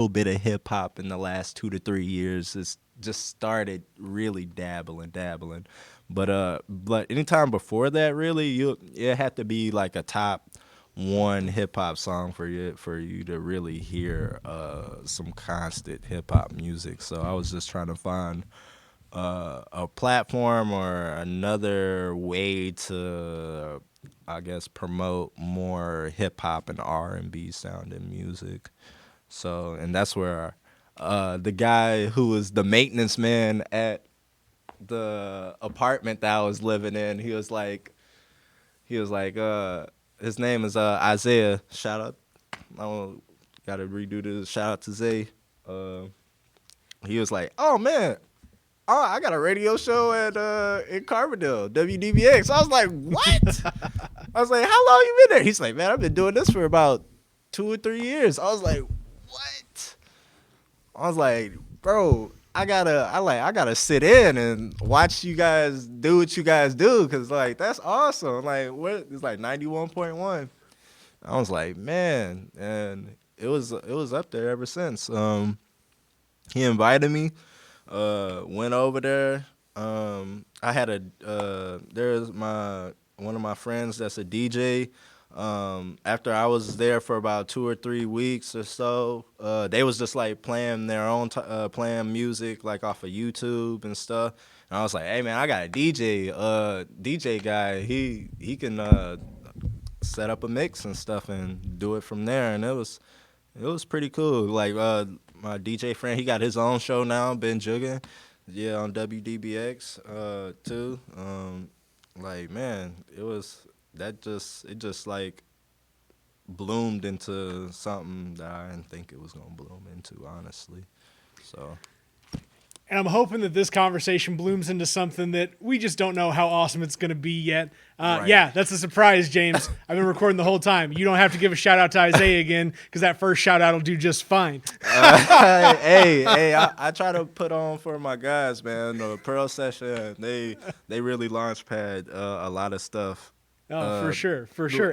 little bit of hip hop in the last 2 to 3 years. It's just started really dabbling. But anytime before that, really, it had to be like a top one hip hop song for you to really hear some constant hip hop music. So I was just trying to find a platform or another way to, I guess, promote more hip hop and R&B sounding music. So, and that's where the guy who was the maintenance man at the apartment that I was living in, he was like, his name is Isaiah. Shout out, I don't gotta redo this. Shout out to Zay. Uh, he was like, "Oh man, oh, I got a radio show at in Carbondale, WDBX." I was like, "What?" I was like, "How long you been there?" He's like, "Man, I've been doing this for about 2 or 3 years." I was like, "What?" I was like, "Bro, I gotta sit in and watch you guys do what you guys do, cause like that's awesome." Like what? It's like 91.1. I was like, man, and it was up there ever since. He invited me. Went over there. I had there's my one of my friends that's a DJ. After I was there for about 2 or 3 weeks or so, they was just like playing their own playing music like off of YouTube and stuff. And I was like, hey man, I got a DJ guy. He can set up a mix and stuff and do it from there. And it was pretty cool. Like my DJ friend, he got his own show now, been jugging, yeah, on WDBX too. Like man, it just like bloomed into something that I didn't think it was gonna bloom into, honestly. So And I'm hoping that this conversation blooms into something that we just don't know how awesome it's going to be yet. Right. Yeah, that's a surprise, James. I've been recording the whole time. You don't have to give a shout out to Isaiah again because that first shout out will do just fine. hey, I try to put on for my guys, man. The Pearl session, they really launch pad a lot of stuff. Oh, for sure.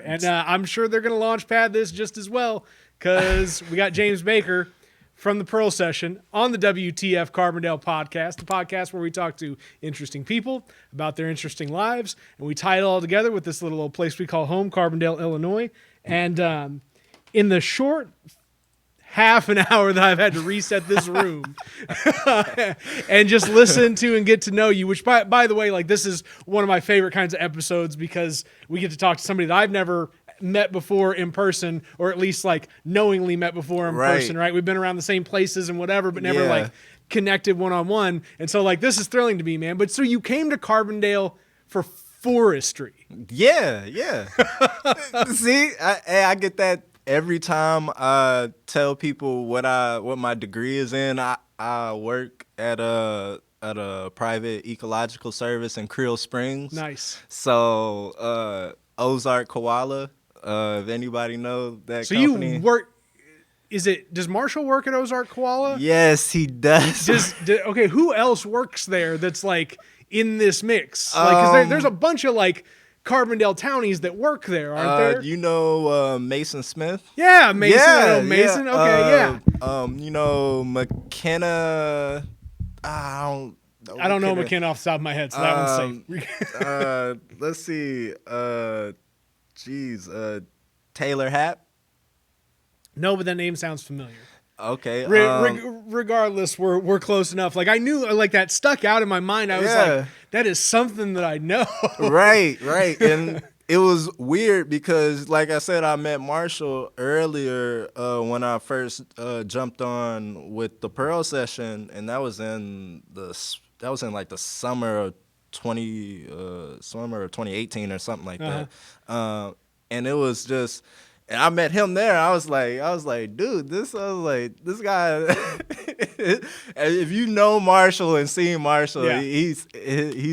And I'm sure they're going to launch pad this just as well because we got James Baker from the Pearl Session on the WTF Carbondale podcast, the podcast where we talk to interesting people about their interesting lives, and we tie it all together with this little old place we call home, Carbondale, Illinois. And in the short half an hour that I've had to reset this room and just listen to and get to know you, which by the way, like this is one of my favorite kinds of episodes because we get to talk to somebody that I've never met before in person, or at least like knowingly met before in person, right? We've been around the same places and whatever, but never like connected one-on-one. And so like this is thrilling to me, man. But so you came to Carbondale for forestry. Yeah. See, I get that every time I tell people what my degree is in. I work at a private ecological service in Creel Springs. Nice. So Ozark Koala. If anybody know that so company. You work. Does Marshall work at Ozark Koala? Yes, he does. Okay, who else works there that's like in this mix? Like, 'cause there's a bunch of like Carbondale townies that work there, aren't there? You know Mason Smith? Yeah, Mason. Yeah, I know Mason. yeah. Okay, yeah. You know McKenna. I don't know McKenna off the top of my head, so that one's safe. Let's see. Taylor Happ. No, but that name sounds familiar. Okay. Regardless, we're close enough. Like I knew, like that stuck out in my mind. I was like, that is something that I know. Right. And it was weird because, like I said, I met Marshall earlier when I first jumped on with the Pearl Session, and that was in like the summer of 2018 or something like that. And it was just. And I met him there. I was like, dude, this guy. If you know Marshall and seen Marshall, he's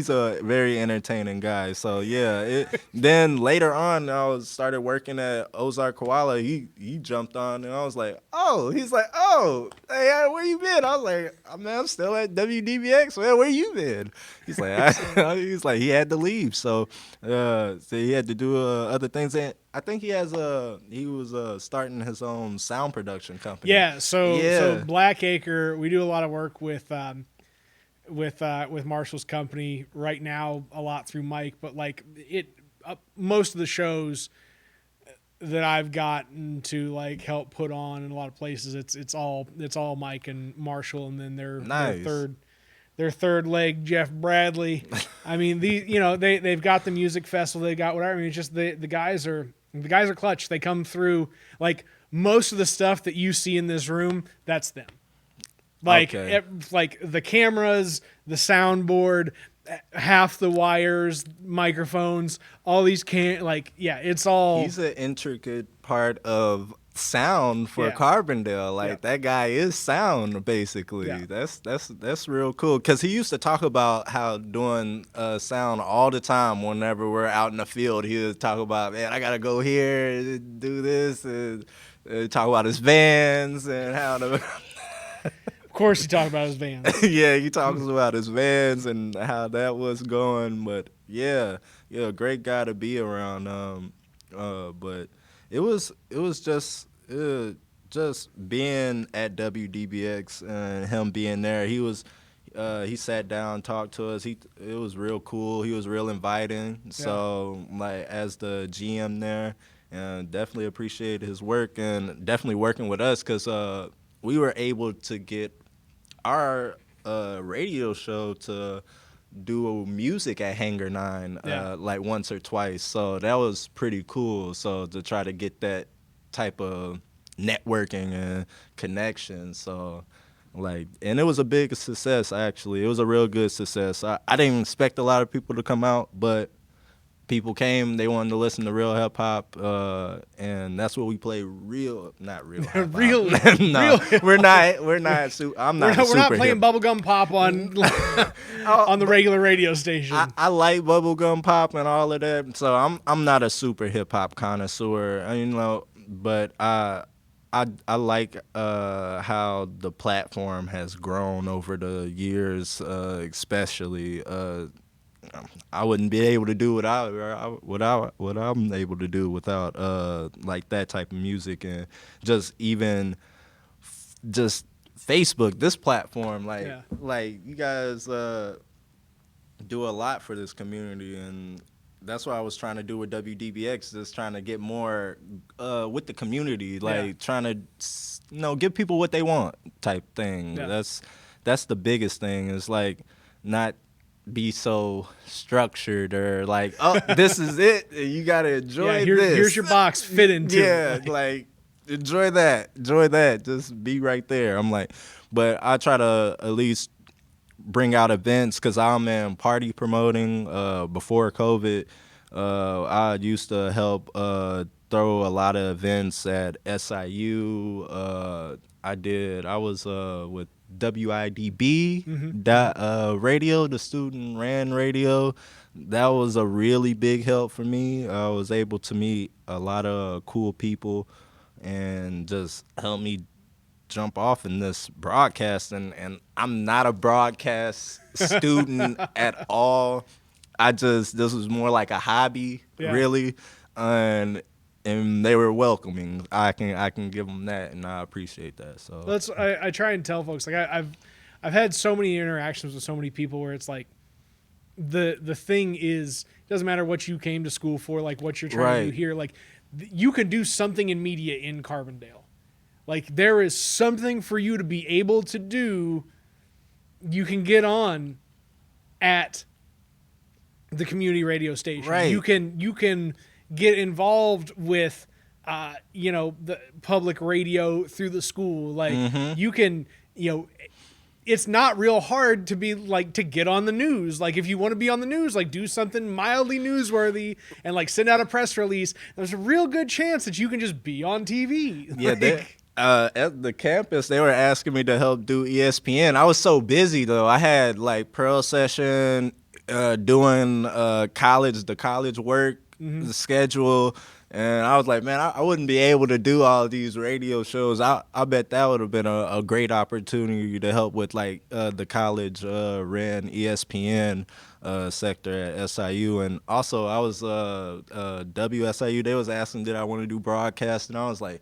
a very entertaining guy. So yeah. Then later on, I started working at Ozark Koala. He jumped on, and I was like, oh. He's like, oh, hey, where you been? I was like, man, I'm still at WDBX. Man, where you been? He's like, he had to leave, so he had to do other things. I think he was starting his own sound production company. Yeah, so Yeah. Blackacre, we do a lot of work with Marshall's company right now, a lot through Mike, but like most of the shows that I've gotten to like help put on in a lot of places, it's all Mike and Marshall, and then Nice. their third leg, Jeff Bradley. I mean, they've got the music festival, they got whatever. I mean, it's just the guys are clutch. They come through. Like most of the stuff that you see in this room, that's them. Like Okay. like the cameras, the soundboard, half the wires, microphones, all these it's all. He's an intricate part of sound for Yeah. Carbondale. Like Yeah. that guy is sound basically. Yeah. That's real cool. Cause he used to talk about how doing sound all the time. Whenever we're out in the field, he would talk about, man, I gotta go here and do this, and talk about his vans and how to. Of course, he talked about his vans. Yeah, he talks about his vans and how that was going. But yeah, great guy to be around. But it was just being at WDBX and him being there. He sat down, talked to us. It was real cool. He was real inviting. So like as the GM there, and definitely appreciate his work and definitely working with us because we were able to get our radio show to do music at Hangar 9 like once or twice. So that was pretty cool. So to try to get that type of networking and connection. So and it was a big success actually. It was a real good success. I didn't expect a lot of people to come out, but people came, they wanted to listen to real hip hop, and that's what we play. Not real hip hop. Real- No, real- we're not. We're not. I'm not. We're not super playing hip. bubblegum pop on on the regular radio station. I like bubblegum pop and all of that, so I'm not a super hip hop connoisseur, but I like how the platform has grown over the years, especially. I wouldn't be able to do what I'm able to do without like that type of music and just Facebook, this platform, like you guys do a lot for this community, and that's what I was trying to do with WDBX, just trying to get more with the community, trying to give people what they want type thing. Yeah. That's the biggest thing, is like not be so structured or like, oh, this is it, you gotta enjoy this. Here's your box, fit into it. Like enjoy that, just be right there. I'm like, but I try to at least bring out events because I'm in party promoting. Before COVID, I used to help throw a lot of events at SIU. I was with WIDB radio, the student ran radio. That was a really big help for me. I was able to meet a lot of cool people and just help me jump off in this broadcast. And I'm not a broadcast student at all. This was more like a hobby, really. And they were welcoming. I can give them that, and I appreciate that. So I try and tell folks, like I've had so many interactions with so many people where it's like the thing is, it doesn't matter what you came to school for, like what you're trying to do here, like you can do something in media in Carbondale. Like there is something for you to be able to do. You can get on at the community radio station. Right. You can get involved with the public radio through the school. Like you can, it's not real hard to be like to get on the news. Like if you want to be on the news, like do something mildly newsworthy and like send out a press release. There's a real good chance that you can just be on TV. Yeah, at the campus, they were asking me to help do ESPN. I was so busy though. I had like Pearl session, doing the college work, the schedule, And I was like, man, I wouldn't be able to do all these radio shows. I bet that would have been a great opportunity to help with like the college ran ESPN sector at SIU, and also I was WSIU. They was asking did I want to do broadcast, and I'm like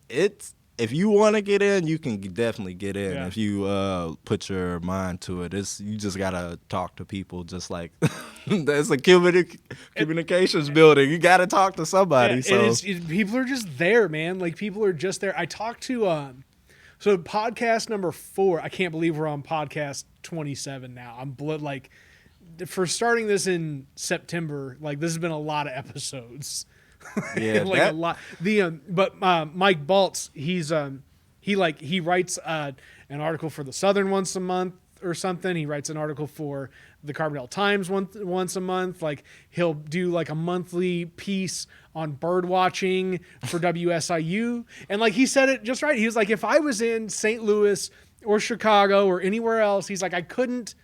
it's if you want to get in, you can definitely get in Yeah. if you put your mind to it. You just gotta talk to people, just like it's a communications building. You gotta talk to somebody. Yeah, so people are just there, man. Like people are just there. I talked to so podcast number 4. I can't believe we're on podcast 27 now. I'm like for starting this in September. Like this has been a lot of episodes. yeah, like a lot. But Mike Baltz, he writes an article for the Southern once a month or something. He writes an article for the Carbondale Times once a month. Like he'll do like a monthly piece on bird watching for WSIU. And like he said it just right. He was like, if I was in St. Louis or Chicago or anywhere else, he's like, I couldn't.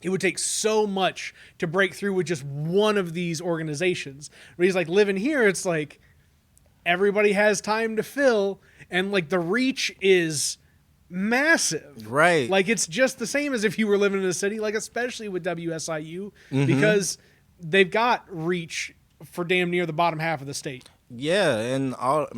It would take so much to break through with just one of these organizations. But he's like, living here, it's like everybody has time to fill, and like the reach is massive. right. Like it's just the same as if you were living in a city, like especially with WSIU, because they've got reach for damn near the bottom half of the state. Yeah, and all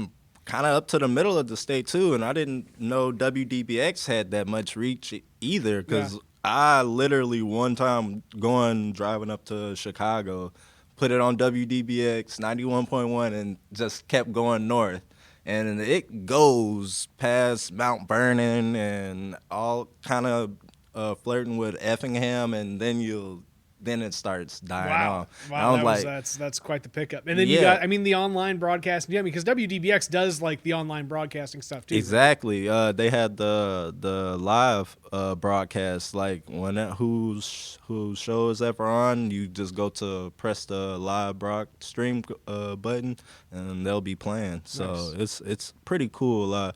kind of up to the middle of the state too. And I didn't know WDBX had that much reach either, because I literally one time driving up to Chicago, put it on WDBX 91.1 and just kept going north. And it goes past Mount Vernon and all kind of flirting with Effingham, and then it starts dying off. Wow, And I was that's quite the pickup. And then you got, I mean, the online broadcasting, yeah, because WDBX does like the online broadcasting stuff too. exactly. They had the live broadcast, like whose show is ever on, you just go to press the live stream button, and they'll be playing. So it's pretty cool.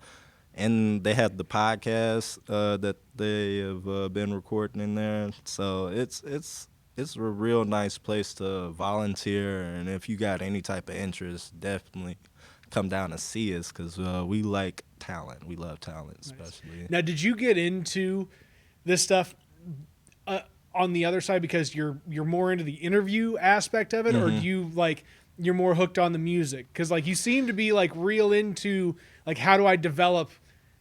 And they have the podcast that they have been recording in there. So it's a real nice place to volunteer, and if you got any type of interest, definitely come down and see us, because we like talent. We love talent, especially. Now, did you get into this stuff on the other side because you're more into the interview aspect of it, or do you like you're more hooked on the music? Because like you seem to be like real into like how do I develop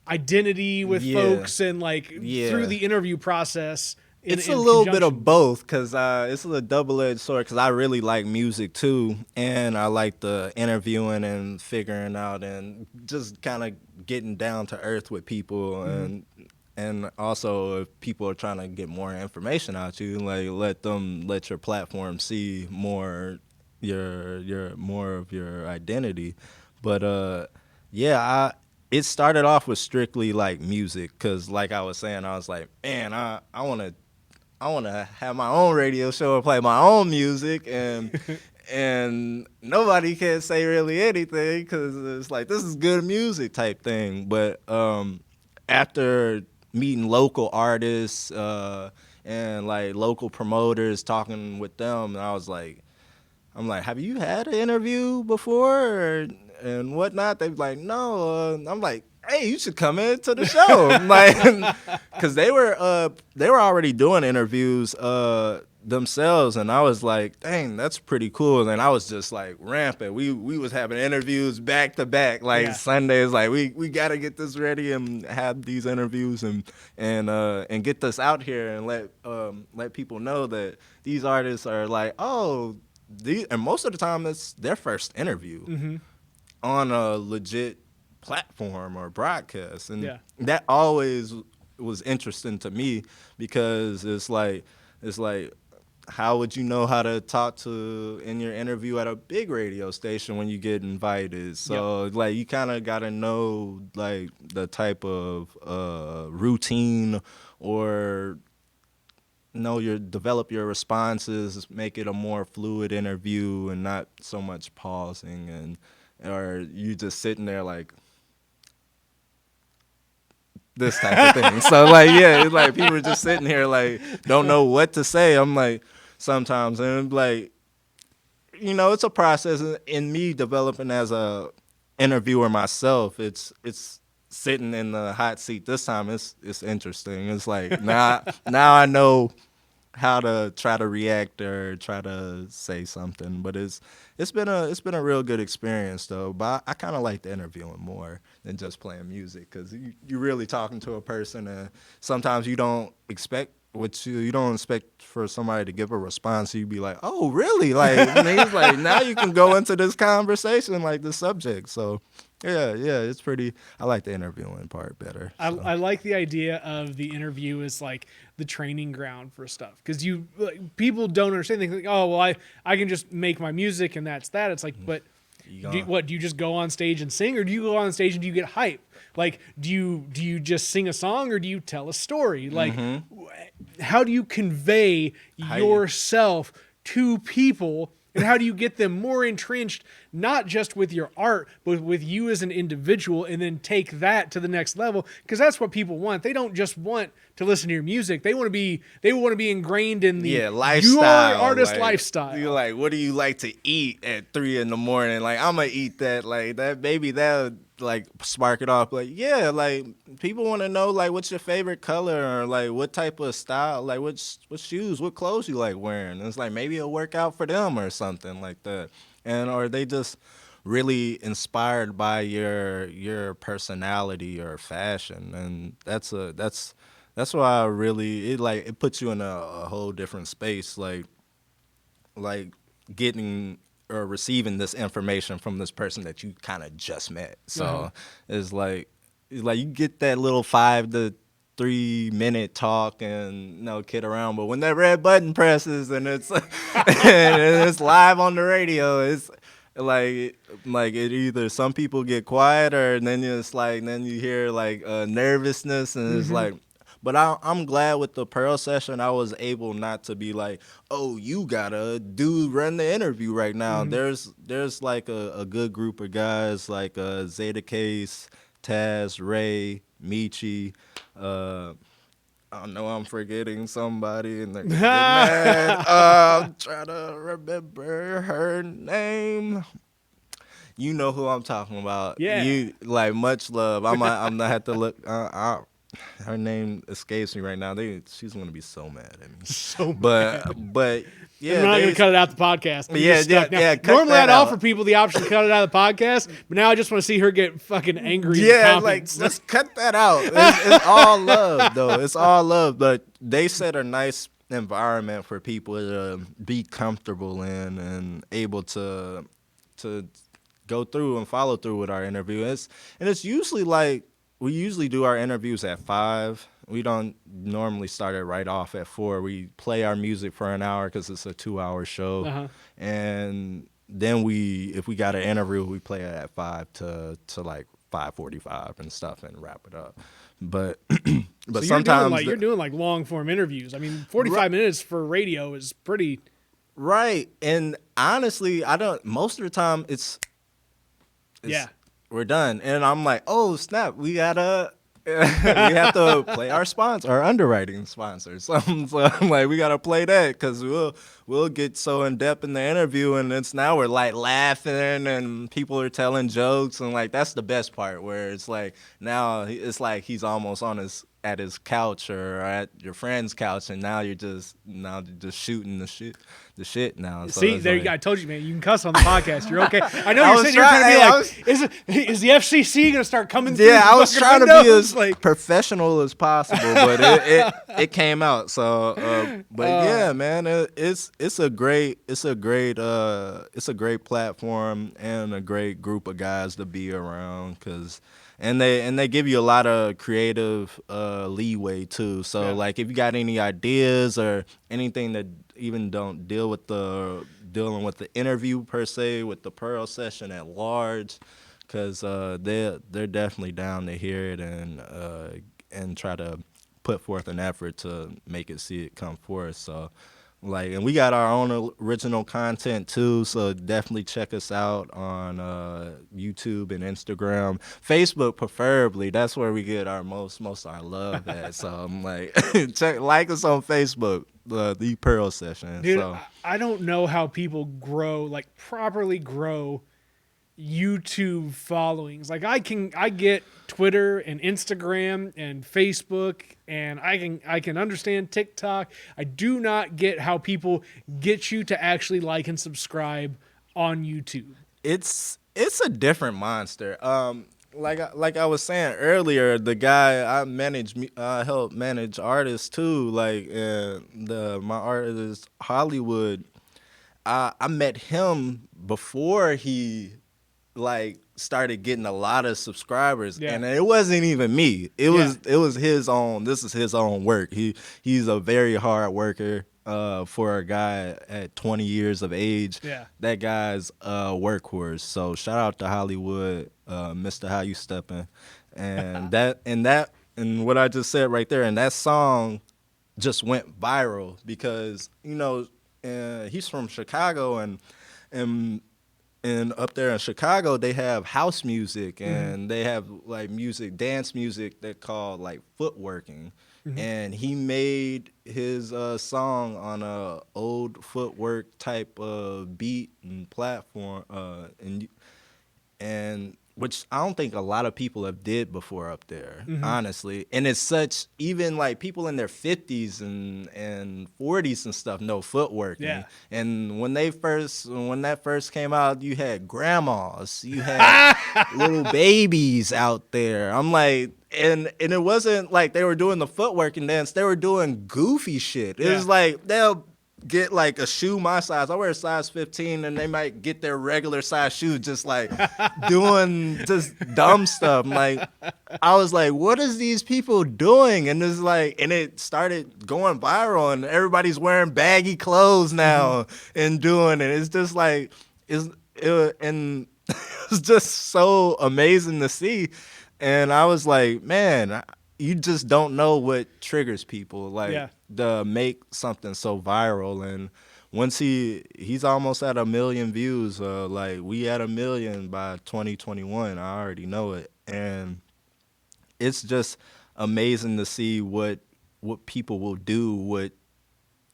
identity with folks and like through the interview process. It's a little bit of both, because it's a double-edged sword, because I really like music too, and I like the interviewing and figuring out and just kind of getting down to earth with people. And also if people are trying to get more information out you, like let your platform see more more of your identity. But it started off with strictly like music, because like I was saying, I was like, man, I want to have my own radio show and play my own music, and nobody can say really anything, because it's like, this is good music type thing. But after meeting local artists and like local promoters, talking with them, I'm like, have you had an interview before and whatnot? They're like, no. I'm like, hey, you should come into the show. Like, because they were already doing interviews themselves, and I was like, dang, that's pretty cool. And I was just like rampant. We was having interviews back to back, like Sundays. Like we gotta get this ready and have these interviews and get this out here and let people know that these artists are like, and most of the time it's their first interview on a legit platform or broadcast, and that always was interesting to me, because it's like how would you know how to talk to in your interview at a big radio station when you get invited? So like you kind of got to know like the type of routine, or develop your responses, make it a more fluid interview and not so much pausing, or you just sitting there like this type of thing. So like, it's like people are just sitting here like don't know what to say. I'm like sometimes, and like it's a process in me developing as a interviewer myself. It's sitting in the hot seat this time. It's interesting. It's like now I know how to try to react or try to say something. But it's been a real good experience though. But I kind of like the interviewing more than just playing music because you're really talking to a person, and sometimes you don't expect you don't expect for somebody to give a response. So you be like, oh really? Like and he's like, now you can go into this conversation like the subject. So yeah, it's pretty. I like the interviewing part better. So. I like the idea of the interview as like the training ground for stuff because people don't understand. They think, oh well, I can just make my music and that's that. It's like, but do you just go on stage and sing, or do you go on stage and do you get hype? Like, do you just sing a song, or do you tell a story? Like, how do you convey yourself to people? And how do you get them more entrenched, not just with your art, but with you as an individual, and then take that to the next level? Because that's what people want. They don't just want to listen to your music. They want to be ingrained in the lifestyle, your artist like, lifestyle. You're like, what do you like to eat at 3 a.m? Like, I'm gonna eat that. Like that, maybe that like spark it off. Like, yeah, like people want to know like what's your favorite color, or like what type of style, like what shoes, what clothes you like wearing. And it's like maybe it'll work out for them or something like that. And or they just really inspired by your personality or fashion, and that's why it puts you in a whole different space, like getting or receiving this information from this person that you kind of just met. So it's like you get that little 5 to 3 minute talk and kid around, but when that red button presses and it's and it's live on the radio, it's like it either some people get quieter and then you hear like nervousness, and it's like. But I'm glad with the Pearl session, I was able not to be like, oh, you gotta run the interview right now. There's like a good group of guys like Zeta Case, Taz, Ray, Michi. I know I'm forgetting somebody, and they're gonna get mad. I'm trying to remember her name. You know who I'm talking about. Yeah. You like much love. I'm gonna have to look. Her name escapes me right now. She's gonna be so mad at me. So mad. But yeah, I'm not gonna cut it out the podcast. Cut normally that I'd out. offer people the option to cut it out of the podcast, but now I just want to see her get fucking angry. Yeah, like let's cut that out. It's all love though. It's all love. But they set a nice environment for people to be comfortable in and able to go through and follow through with our interview. It's usually like we usually do our interviews at 5. We don't normally start it right off at 4. We play our music for an hour because it's a 2-hour show, and then if we got an interview, we play it at 5 to like 5:45 and stuff and wrap it up. But so sometimes you're doing like long form interviews. I mean, 45 minutes for radio is pretty. Right, and honestly, most of the time it's we're done, and I'm like, oh snap, we have to play our underwriting sponsors. So I'm like, we gotta play that because we'll get so in depth in the interview, and now we're like laughing and people are telling jokes, and like that's the best part where it's like now it's like he's almost at his couch or at your friend's couch, and now you're just shooting the shit now. So see, there like, you go. I told you, man, you can cuss on the podcast. You're okay. I know you're sitting here trying to be like, is the FCC gonna start coming through? Yeah, I was trying to be as like professional as possible, but it came out. So, yeah, man, it's a great platform and a great group of guys to be around and they give you a lot of creative leeway too. So like if you got any ideas or anything that even don't dealing with the interview per se, with the Pearl session at large, because they're definitely down to hear it and try to put forth an effort to make it come forth. So. Like, and we got our own original content too, so definitely check us out on YouTube and Instagram, Facebook preferably. That's where we get our most of our love at. So I'm like, like us on Facebook. the Pearl session. Dude, So I don't know how people properly grow YouTube followings. Like I get Twitter and Instagram and Facebook, and I can understand TikTok. I do not get how people get you to actually like and subscribe on YouTube. it's a different monster. Like I was saying earlier, the guy I help manage artists too. Like my artist Hollywood. I met him before he like started getting a lot of subscribers, Yeah. and it wasn't even me. It was his own. This is his own work. He's a very hard worker. For a guy at 20 years of age, Yeah. that guy's a workhorse. So shout out to Hollywood, Mr. How You Steppin', and and what I just said right there, and that song just went viral because he's from Chicago and and up there in Chicago they have house music and they have like dance music that called like footworking. And he made his song on a old footwork type of beat and platform, and which I don't think a lot of people have did before up there, honestly. And it's such, even like people in their 50s and 40s and stuff know footwork. Yeah. And when that first came out, you had grandmas, you had little babies out there. I'm like, and it wasn't like they were doing the footworking dance, they were doing goofy shit. It was like they'll get like a shoe my size. I wear a size 15 and they might get their regular size shoe just like doing just dumb stuff. Like I was like, what is these people doing? And it's like, and it started going viral and everybody's wearing baggy clothes now and doing it. It's just like and it's just so amazing to see. And I was like, man, you just don't know what triggers people to make something so viral. And once he's almost at 1 million views, like we at 1 million by 2021, I already know it. And it's just amazing to see what people will do, what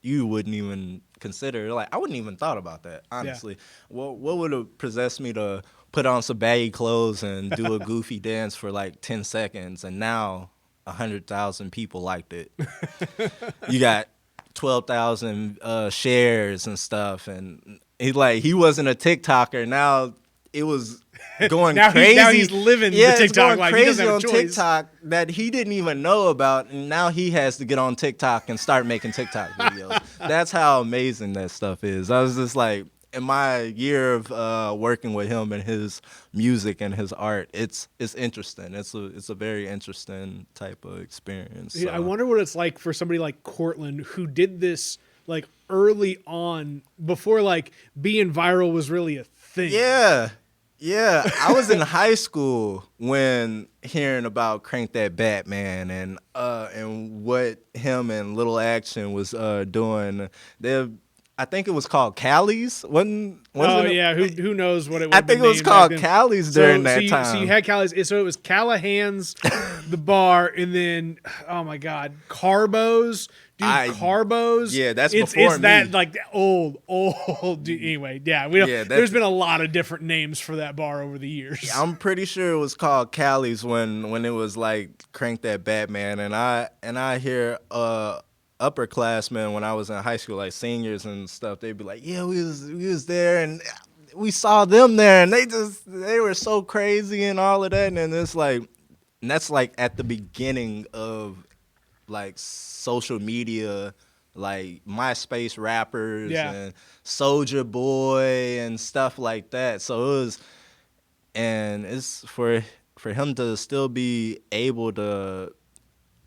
you wouldn't even consider. Like I wouldn't even thought about that, honestly. What would have possessed me to put on some baggy clothes and do a goofy dance for like 10 seconds, and now 100,000 people liked it. You got 12,000 shares and stuff, and he wasn't a TikToker. Now it was going crazy. Now he's living the TikTok it's going life. crazy He doesn't have on a choice. TikTok that he didn't even know about, and now he has to get on TikTok and start making TikTok videos. That's how amazing that stuff is. I was just like, in my year of working with him and his music and his art, it's interesting. It's a very interesting type of experience. Yeah, I wonder what it's like for somebody like Cortland who did this like early on before like being viral was really a thing. Yeah. I was in high school when hearing about Crank That Batman and what him and Little Action was doing. I think it was called Callie's. Wasn't it? Yeah, who knows what it was? I think it was called Callie's during that time. So you had Callie's. So it was Callahan's, the bar, and then oh my God, Carbos. Dude, Carbos. Yeah, that's it's before it's me. that like old. Dude, anyway, yeah, there's been a lot of different names for that bar over the years. I'm pretty sure it was called Callie's when it was like Crank That Batman, and I hear upperclassmen when I was in high school, like seniors and stuff, they'd be like, yeah, we was there and we saw them there and they were so crazy and all of that. And it's like, and that's like at the beginning of like social media, like MySpace rappers and Soulja Boy and stuff like that. So it's for him to still be able to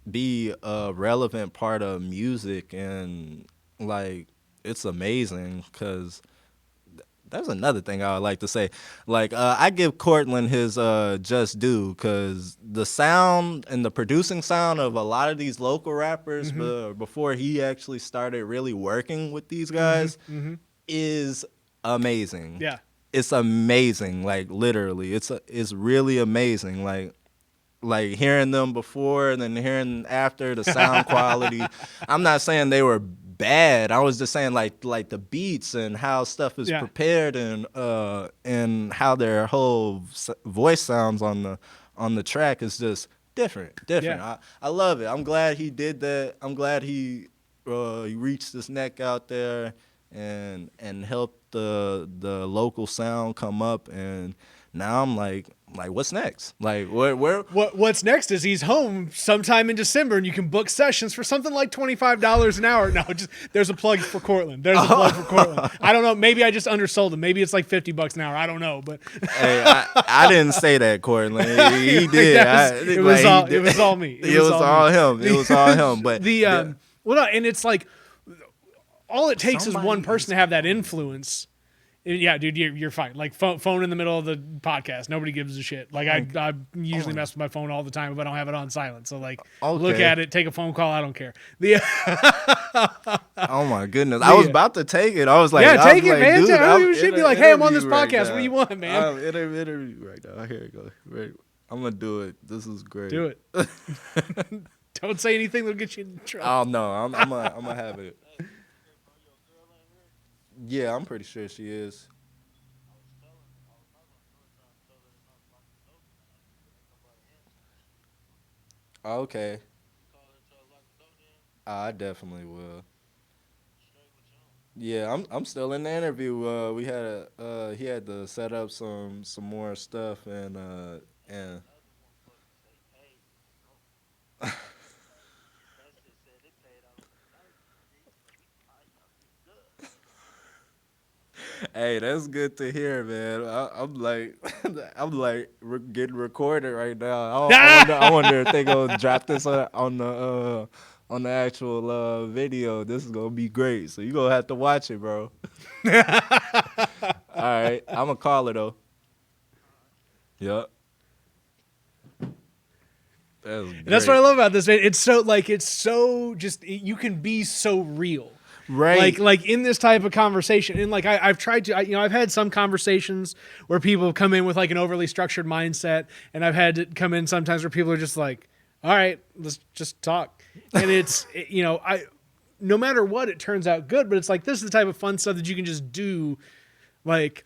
be a relevant part of music, and like it's amazing because there's another thing I would like to say. Like I give Cortland his just due because the sound and the producing sound of a lot of these local rappers before he actually started really working with these guys is amazing. Yeah, it's amazing. Like literally, it's really amazing. Like hearing them before and then hearing after, the sound quality. I'm not saying they were bad. I was just saying like the beats and how stuff is prepared and how their whole voice sounds on the track is just different. Yeah. I love it. I'm glad he did that. I'm glad he reached his neck out there and helped the local sound come up. And now I'm like what's next? Like What's next is he's home sometime in December, and you can book sessions for something like $25 an hour. No, just there's a plug for Cortland. I don't know. Maybe I just undersold him. Maybe it's like $50 an hour. I don't know, but hey, I didn't say that, Cortland. He did. It was all me. It was all him. It was all him. But well, no, and it's like all it takes is one person to have that influence. Yeah, dude, you're fine. Like phone in the middle of the podcast, nobody gives a shit. Like I usually mess with my phone all the time, but I don't have it on silent. So like, look at it, take a phone call. I don't care. Oh my goodness, I was about to take it. I was like, yeah, take it, man. Dude, you should be like, hey, I'm on this podcast. What do you want, man? I'm interview right now. Here you go. Right. I'm gonna do it. This is great. Do it. Don't say anything that'll get you in trouble. Oh no, I'm gonna have it. Yeah, I'm pretty sure she is. Okay. I definitely will. Yeah, I'm still in the interview. We had he had to set up some more stuff and hey, that's good to hear, man. I'm like, getting recorded right now. I wonder if they gonna drop this on the actual video. This is gonna be great. So you gonna have to watch it, bro. All right, I'm gonna call it though. Yep. That's what I love about this, man. It's so just you can be so real. Right. Like in this type of conversation, and like I've tried to, I've had some conversations where people come in with like an overly structured mindset, and I've had to come in sometimes where people are just like, all right, let's just talk. And it's, no matter what, it turns out good, but it's like, this is the type of fun stuff that you can just do. Like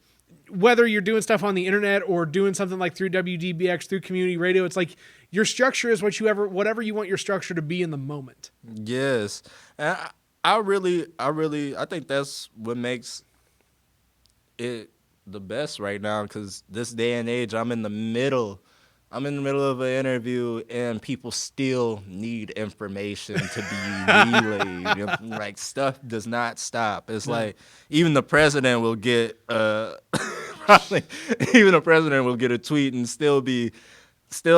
whether you're doing stuff on the internet or doing something like through WDBX, through community radio, it's like your structure is whatever you want your structure to be in the moment. Yes. And I think that's what makes it the best right now, because this day and age, I'm in the middle of an interview and people still need information to be relayed. Like stuff does not stop. It's like even the president will get probably even the president will get a tweet and still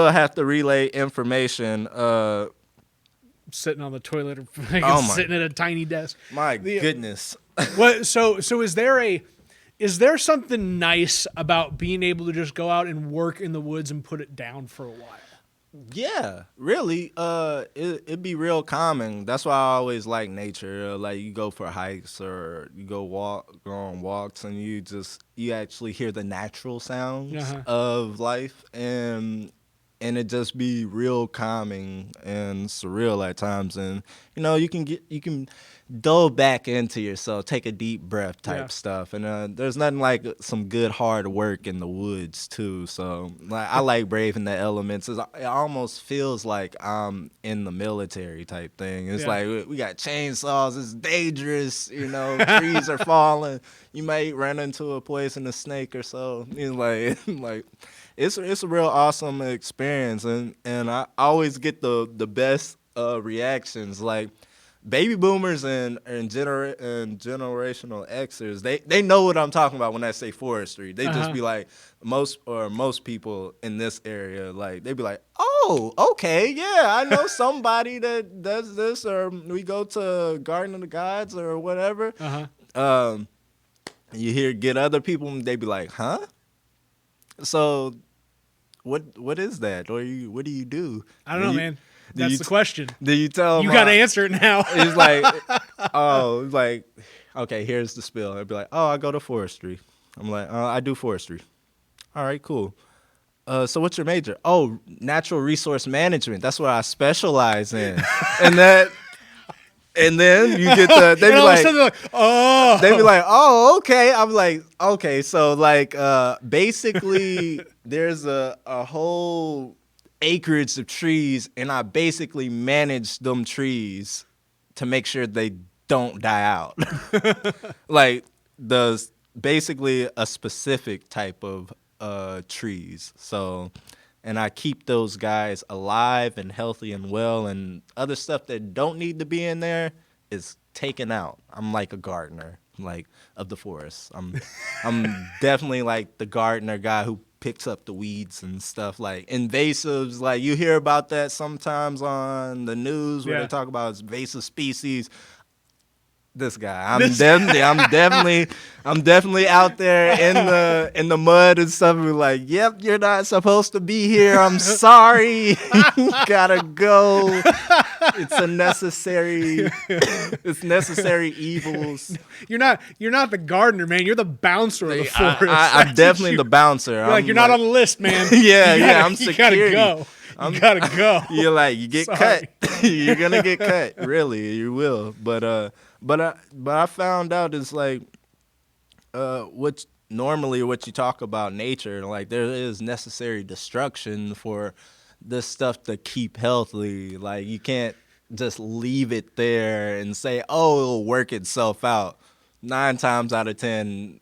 have to relay information. Sitting on the toilet or sitting at a tiny desk. My goodness. What? So is there something nice about being able to just go out and work in the woods and put it down for a while? Yeah, really. It'd be real calming. That's why I always like nature. Like you go for hikes or you go on walks, and you actually hear the natural sounds of life, and it just be real calming and surreal at times. And you can dull back into yourself, take a deep breath type stuff. And there's nothing like some good hard work in the woods too. So like I like braving the elements. It almost feels like I'm in the military type thing. It's like we got chainsaws. It's dangerous. Trees are falling. You might run into a poisonous snake or so. It's like it's a real awesome experience, and I always get the best reactions. Like baby boomers and generational Xers, they know what I'm talking about when I say forestry. They just be like, most people in this area, like they be like, oh, okay, yeah, I know somebody that does this, or we go to Garden of the Gods or whatever. You get other people and they be like, huh? So what is that? Or what do you do? I don't know, man. That's the question. Do you tell them? You got to answer it now. It's like, okay, here's the spiel. I'd be like, oh, I go to forestry. I'm like, I do forestry. All right, cool. So what's your major? Oh, natural resource management. That's what I specialize in. And And then you get the they And be all of a like sudden they're like, oh. they be like, oh, okay. I'm like, okay, so like basically there's a whole acreage of trees, and I basically manage them trees to make sure they don't die out. Like the basically a specific type of trees. So and I keep those guys alive and healthy and well, and other stuff that don't need to be in there is taken out. I'm like a gardener, like of the forest. I'm definitely like the gardener guy who picks up the weeds and stuff, like invasives. Like you hear about that sometimes on the news where they talk about invasive species. This guy, I'm definitely out there in the mud and stuff. We're like, yep, you're not supposed to be here. I'm sorry, gotta go. It's necessary evils. You're not the gardener, man. You're the bouncer of the forest. I'm definitely the bouncer. You're not on the list, man. I'm security. You gotta go. You gotta go. You're like, you get cut. You're gonna get cut. Really, you will. But I found out it's like what you talk about nature, like there is necessary destruction for this stuff to keep healthy. Like you can't just leave it there and say, oh, it'll work itself out. 9 times out of 10,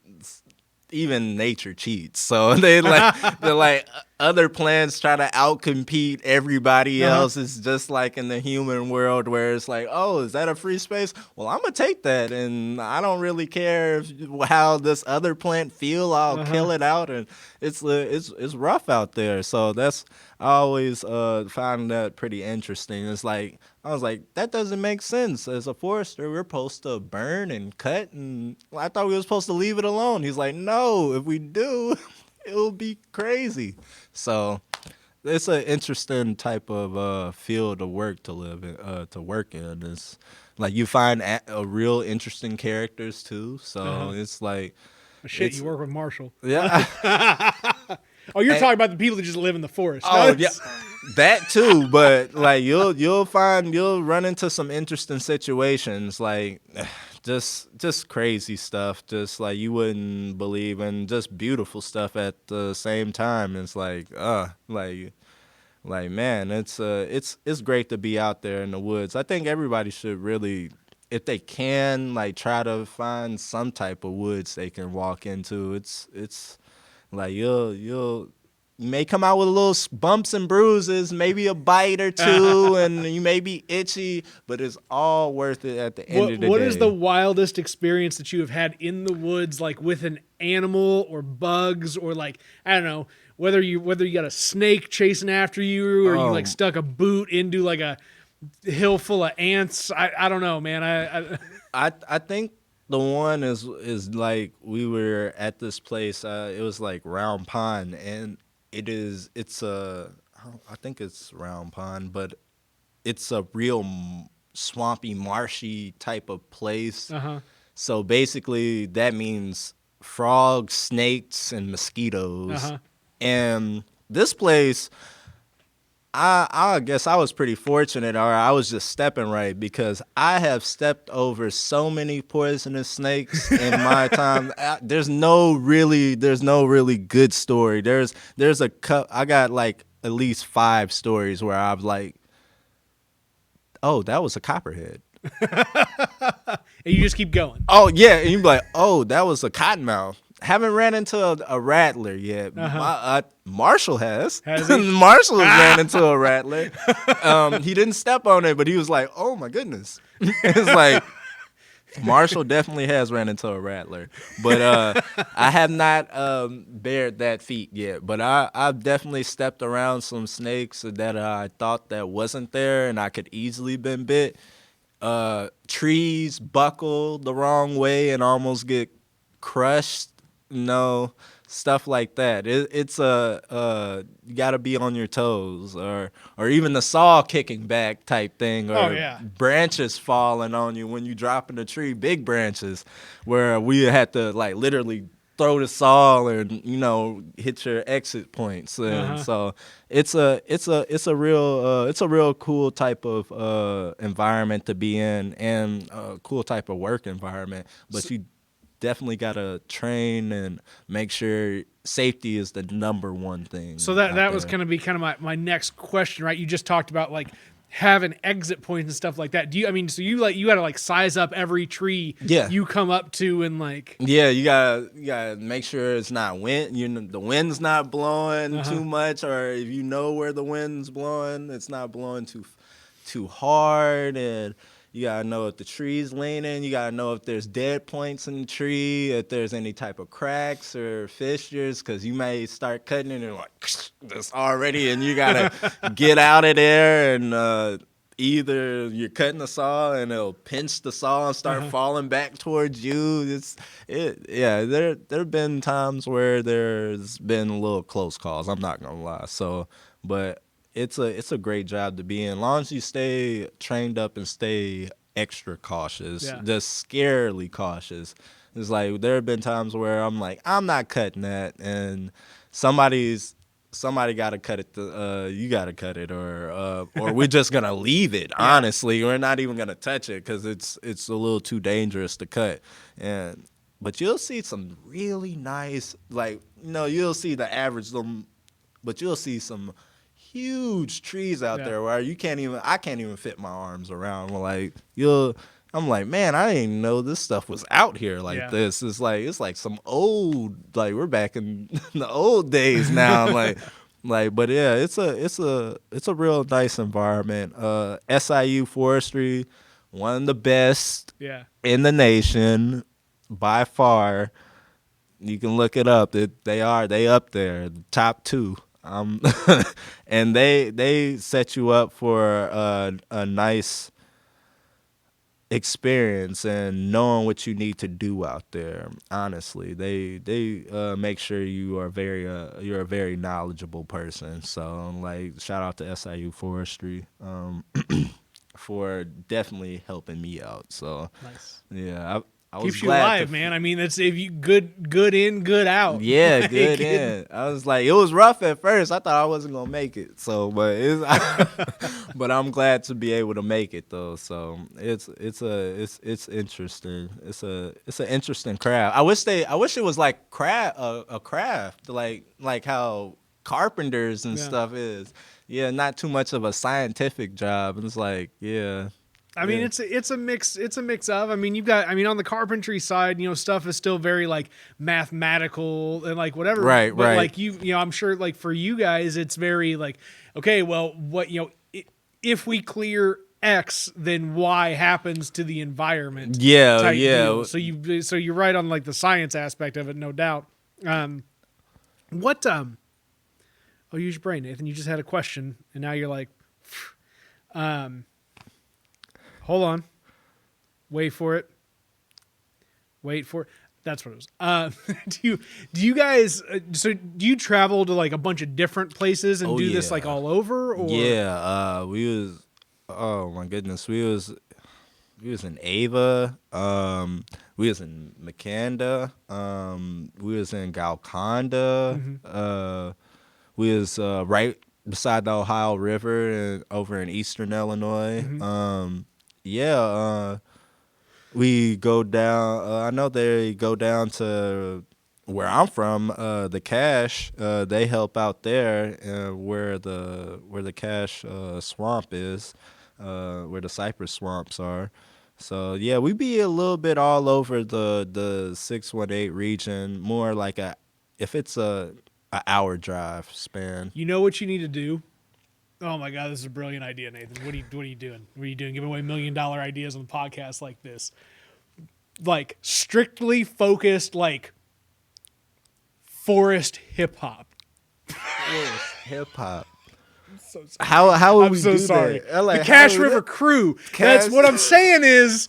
even nature cheats. So they're like other plants try to outcompete everybody else. It's just like in the human world where it's like, oh, is that a free space? Well, I'm gonna take that, and I don't really care how this other plant feel. I'll kill it out, and it's rough out there. So I always find that pretty interesting. It's like I was like, that doesn't make sense. As a forester, we're supposed to burn and cut, and I thought we were supposed to leave it alone. He's like, no, if we do, it'll be crazy. So it's an interesting type of field of work to live in, to work in. It's like you find a real interesting characters too. So it's like you work with Marshall. Yeah. Oh, you're talking about the people that just live in the forest. Oh, yeah, that too. But like you'll run into some interesting situations, like just crazy stuff, just like you wouldn't believe, and just beautiful stuff at the same time. It's like man, it's great to be out there in the woods. I think everybody should really, if they can, like try to find some type of woods they can walk into. It's like you may come out with little bumps and bruises, maybe a bite or two, and you may be itchy, but it's all worth it at the end of the day. What is the wildest experience that you have had in the woods, like with an animal or bugs, or like, I don't know, whether you got a snake chasing after you, or you like stuck a boot into like a hill full of ants? I don't know, man. I think the one is like we were at this place. It was like Round Pond, and I think it's Round Pond, but it's a real swampy, marshy type of place. So basically, that means frogs, snakes, and mosquitoes. And this place, I guess I was pretty fortunate, or I was just stepping right, because I have stepped over so many poisonous snakes in my time. There's no really good story. I got like at least 5 stories where I've like, oh, that was a copperhead. And you just keep going. Oh yeah, and you're like, oh, that was a cottonmouth. Haven't ran into a rattler yet. Marshall has. Has he? Marshall ran into a rattler. He didn't step on it, but he was like, oh my goodness. It's like, Marshall definitely has ran into a rattler. But I have not bared that feat yet. But I've definitely stepped around some snakes that I thought that wasn't there, and I could easily been bit. Trees buckle the wrong way and almost get crushed. Stuff like that. It's you got to be on your toes, or even the saw kicking back type thing, or branches falling on you when you drop in the tree, big branches, where we had to like literally throw the saw and hit your exit points. And so it's a real cool type of environment to be in, and a cool type of work environment. But you definitely gotta train and make sure safety is the number one thing. So that was going to be kind of my next question, right? You just talked about like having exit points and stuff like that. So you got to like size up every tree you come up to, and like you gotta make sure it's not the wind's not blowing too much, or if you know where the wind's blowing, it's not blowing too hard. And you gotta know if the tree's leaning. You gotta know if there's dead points in the tree, if there's any type of cracks or fissures, because you may start cutting it and like this already, and you gotta get out of there. And either you're cutting the saw and it'll pinch the saw and start falling back towards you. There have been times where there's been little close calls. I'm not gonna lie. So, but it's a great job to be in. As long as you stay trained up and stay extra cautious, just scarily cautious. It's like there have been times where I'm like, I'm not cutting that, and somebody got to cut it. You got to cut it, or we're just gonna leave it. Honestly, we're not even gonna touch it because it's a little too dangerous to cut. But you'll see some really nice, like you'll see the average, but you'll see some huge trees out there where I can't even fit my arms around. I'm like, man, I didn't even know this stuff was out here like this. It's like some old, like we're back in the old days now. But yeah, it's a real nice environment. SIU Forestry, one of the best in the nation by far. You can look it up. They up there, the top 2. And they set you up for a nice experience and knowing what you need to do out there. Honestly, they make sure you're a very knowledgeable person. So like, shout out to SIU Forestry for definitely helping me out. So nice. Yeah, I keeps you alive, man. I mean, that's if you good in, good out. Yeah, good in. I was like, it was rough at first. I thought I wasn't gonna make it. So, but I'm glad to be able to make it though. So it's interesting. It's an interesting craft. I wish it was like a craft like how carpenters and stuff is. Yeah, not too much of a scientific job. And it's like, I mean, it's a mix. It's a mix of. I mean, on the carpentry side, stuff is still very like mathematical and like whatever. Right. But like I'm sure like for you guys, it's very like, okay, well, what if we clear X, then Y happens to the environment. Yeah. Deal. So you're right on like the science aspect of it, no doubt. Oh, use your brain, Nathan. You just had a question, and now you're like, hold on. Wait for it. That's what it was. Do you guys? So do you travel to like a bunch of different places and do this like all over? Or? Yeah. Oh my goodness. We was in Ava. We was in Makanda. We was in Golconda. Mm-hmm. We was right beside the Ohio River and over in Eastern Illinois. Mm-hmm. We go down. I know they go down to where I'm from. The Cache. They help out there where the Cache swamp is, where the cypress swamps are. So yeah, we be a little bit all over the 618 region. More like if it's a hour drive span. You know what you need to do? Oh my God, this is a brilliant idea, Nathan. What are you doing? What are you doing? Giving away $1 million ideas on the podcast like this. Like strictly focused, like forest hip hop. Forest hip hop. So how would I'm we so do sorry. that? Like, the Cache River Crew. That's what I'm saying is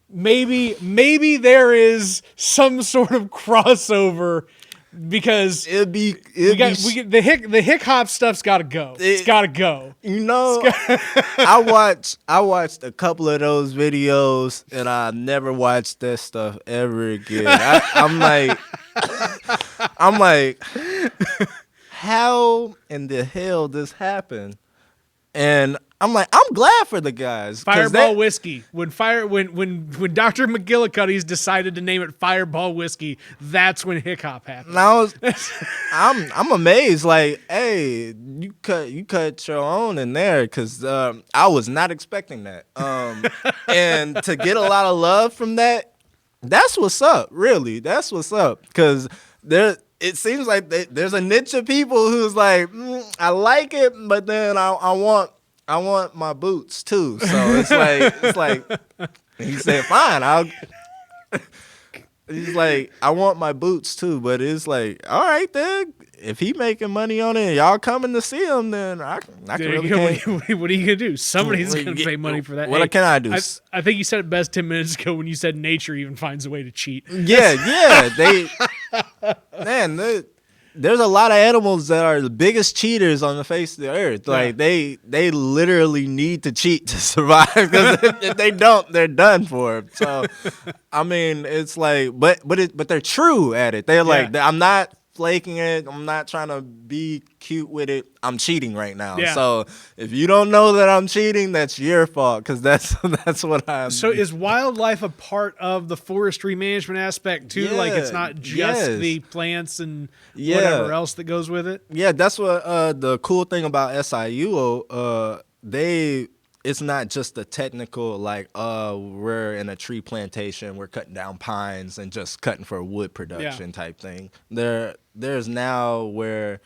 maybe there is some sort of crossover because it'd be the hip hop stuff's got to go. It's got to go. You know, I watched a couple of those videos, and I never watched that stuff ever again. I'm like, how in the hell this happened? And I'm like, I'm glad for the guys. Fireball whiskey. When Dr. McGillicuddy's decided to name it Fireball whiskey, that's when hip hop happened. And I'm amazed. Like, hey, you cut your own in there, because I was not expecting that. And to get a lot of love from that, that's what's up. Really, that's what's up. Because it seems like there's a niche of people who's like, I like it, but then I want my boots too. So it's like he said, fine, he's like, I want my boots too, but it's like, all right then, if he making money on it and y'all coming to see him, then I can really what are you gonna do? Somebody's gonna pay money for that. What can I do? I think you said it best 10 minutes ago when you said nature even finds a way to cheat. Yeah, there's a lot of animals that are the biggest cheaters on the face of the earth. Like they literally need to cheat to survive, because if they don't, they're done for. So, I mean, it's like, but they're true at it. They're like, I'm not flaking it. I'm not trying to be cute with it. I'm cheating right now. Yeah. So if you don't know that I'm cheating, that's your fault, because that's what I'm. So is wildlife a part of the forestry management aspect too? Yeah, like it's not just the plants and whatever else that goes with it? Yeah, that's what the cool thing about SIU, it's not just the technical, like, we're in a tree plantation, we're cutting down pines and just cutting for wood production type thing. There's now where,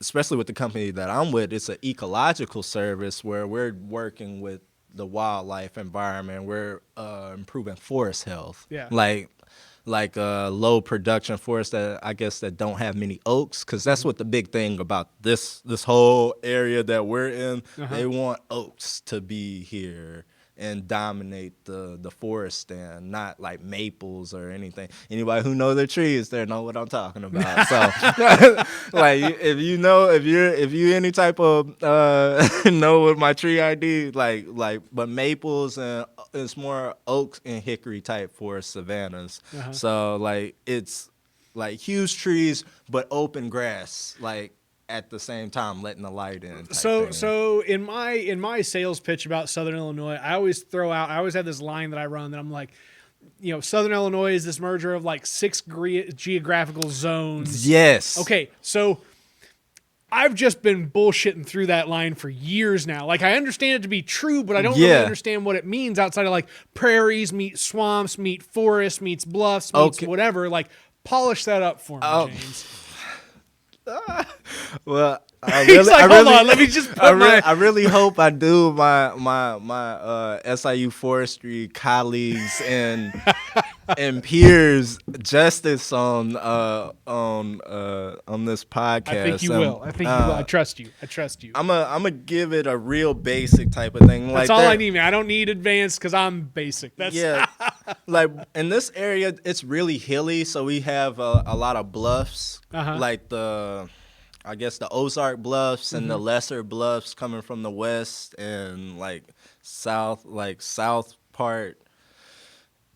especially with the company that I'm with, it's an ecological service where we're working with the wildlife environment. We're improving forest health. Yeah. Like low production forests that don't have many oaks, because that's what the big thing about this whole area that we're in. They want oaks to be here and dominate the forest stand, not like maples or anything. Anybody who knows their trees there know what I'm talking about. So like, if you any type of know what my tree ID, but maples, and it's more oaks and hickory type forest savannas. So like, it's like huge trees but open grass, like at the same time letting the light in. So in my sales pitch about Southern Illinois, I always have this line that I run that I'm like, Southern Illinois is this merger of like 6 geographical zones. Yes. Okay, so I've just been bullshitting through that line for years now. Like, I understand it to be true, but I don't really understand what it means outside of like prairies meet swamps meet forests meets bluffs meets whatever. Like, polish that up for me, James. Well, I really hope I do my SIU forestry colleagues and peers justice on this podcast. I think you will. I trust you. I'm gonna give it a real basic type of thing. That's all I need, man. I don't need advanced because I'm basic. Like in this area, it's really hilly, so we have a lot of bluffs, like the Ozark Bluffs and the lesser bluffs coming from the west and south part.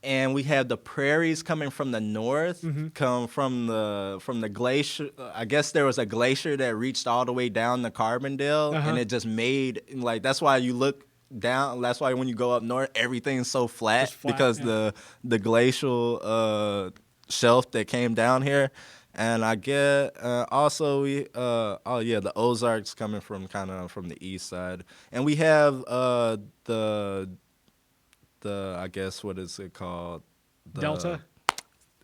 And we have the prairies coming from the north, come from the glacier. I guess there was a glacier that reached all the way down to Carbondale, and it just made, that's why you look down. That's why when you go up north, everything's so flat because the glacial shelf that came down here. And I get also the Ozarks coming from kind of from the east side, and we have the I guess, what is it called? Delta?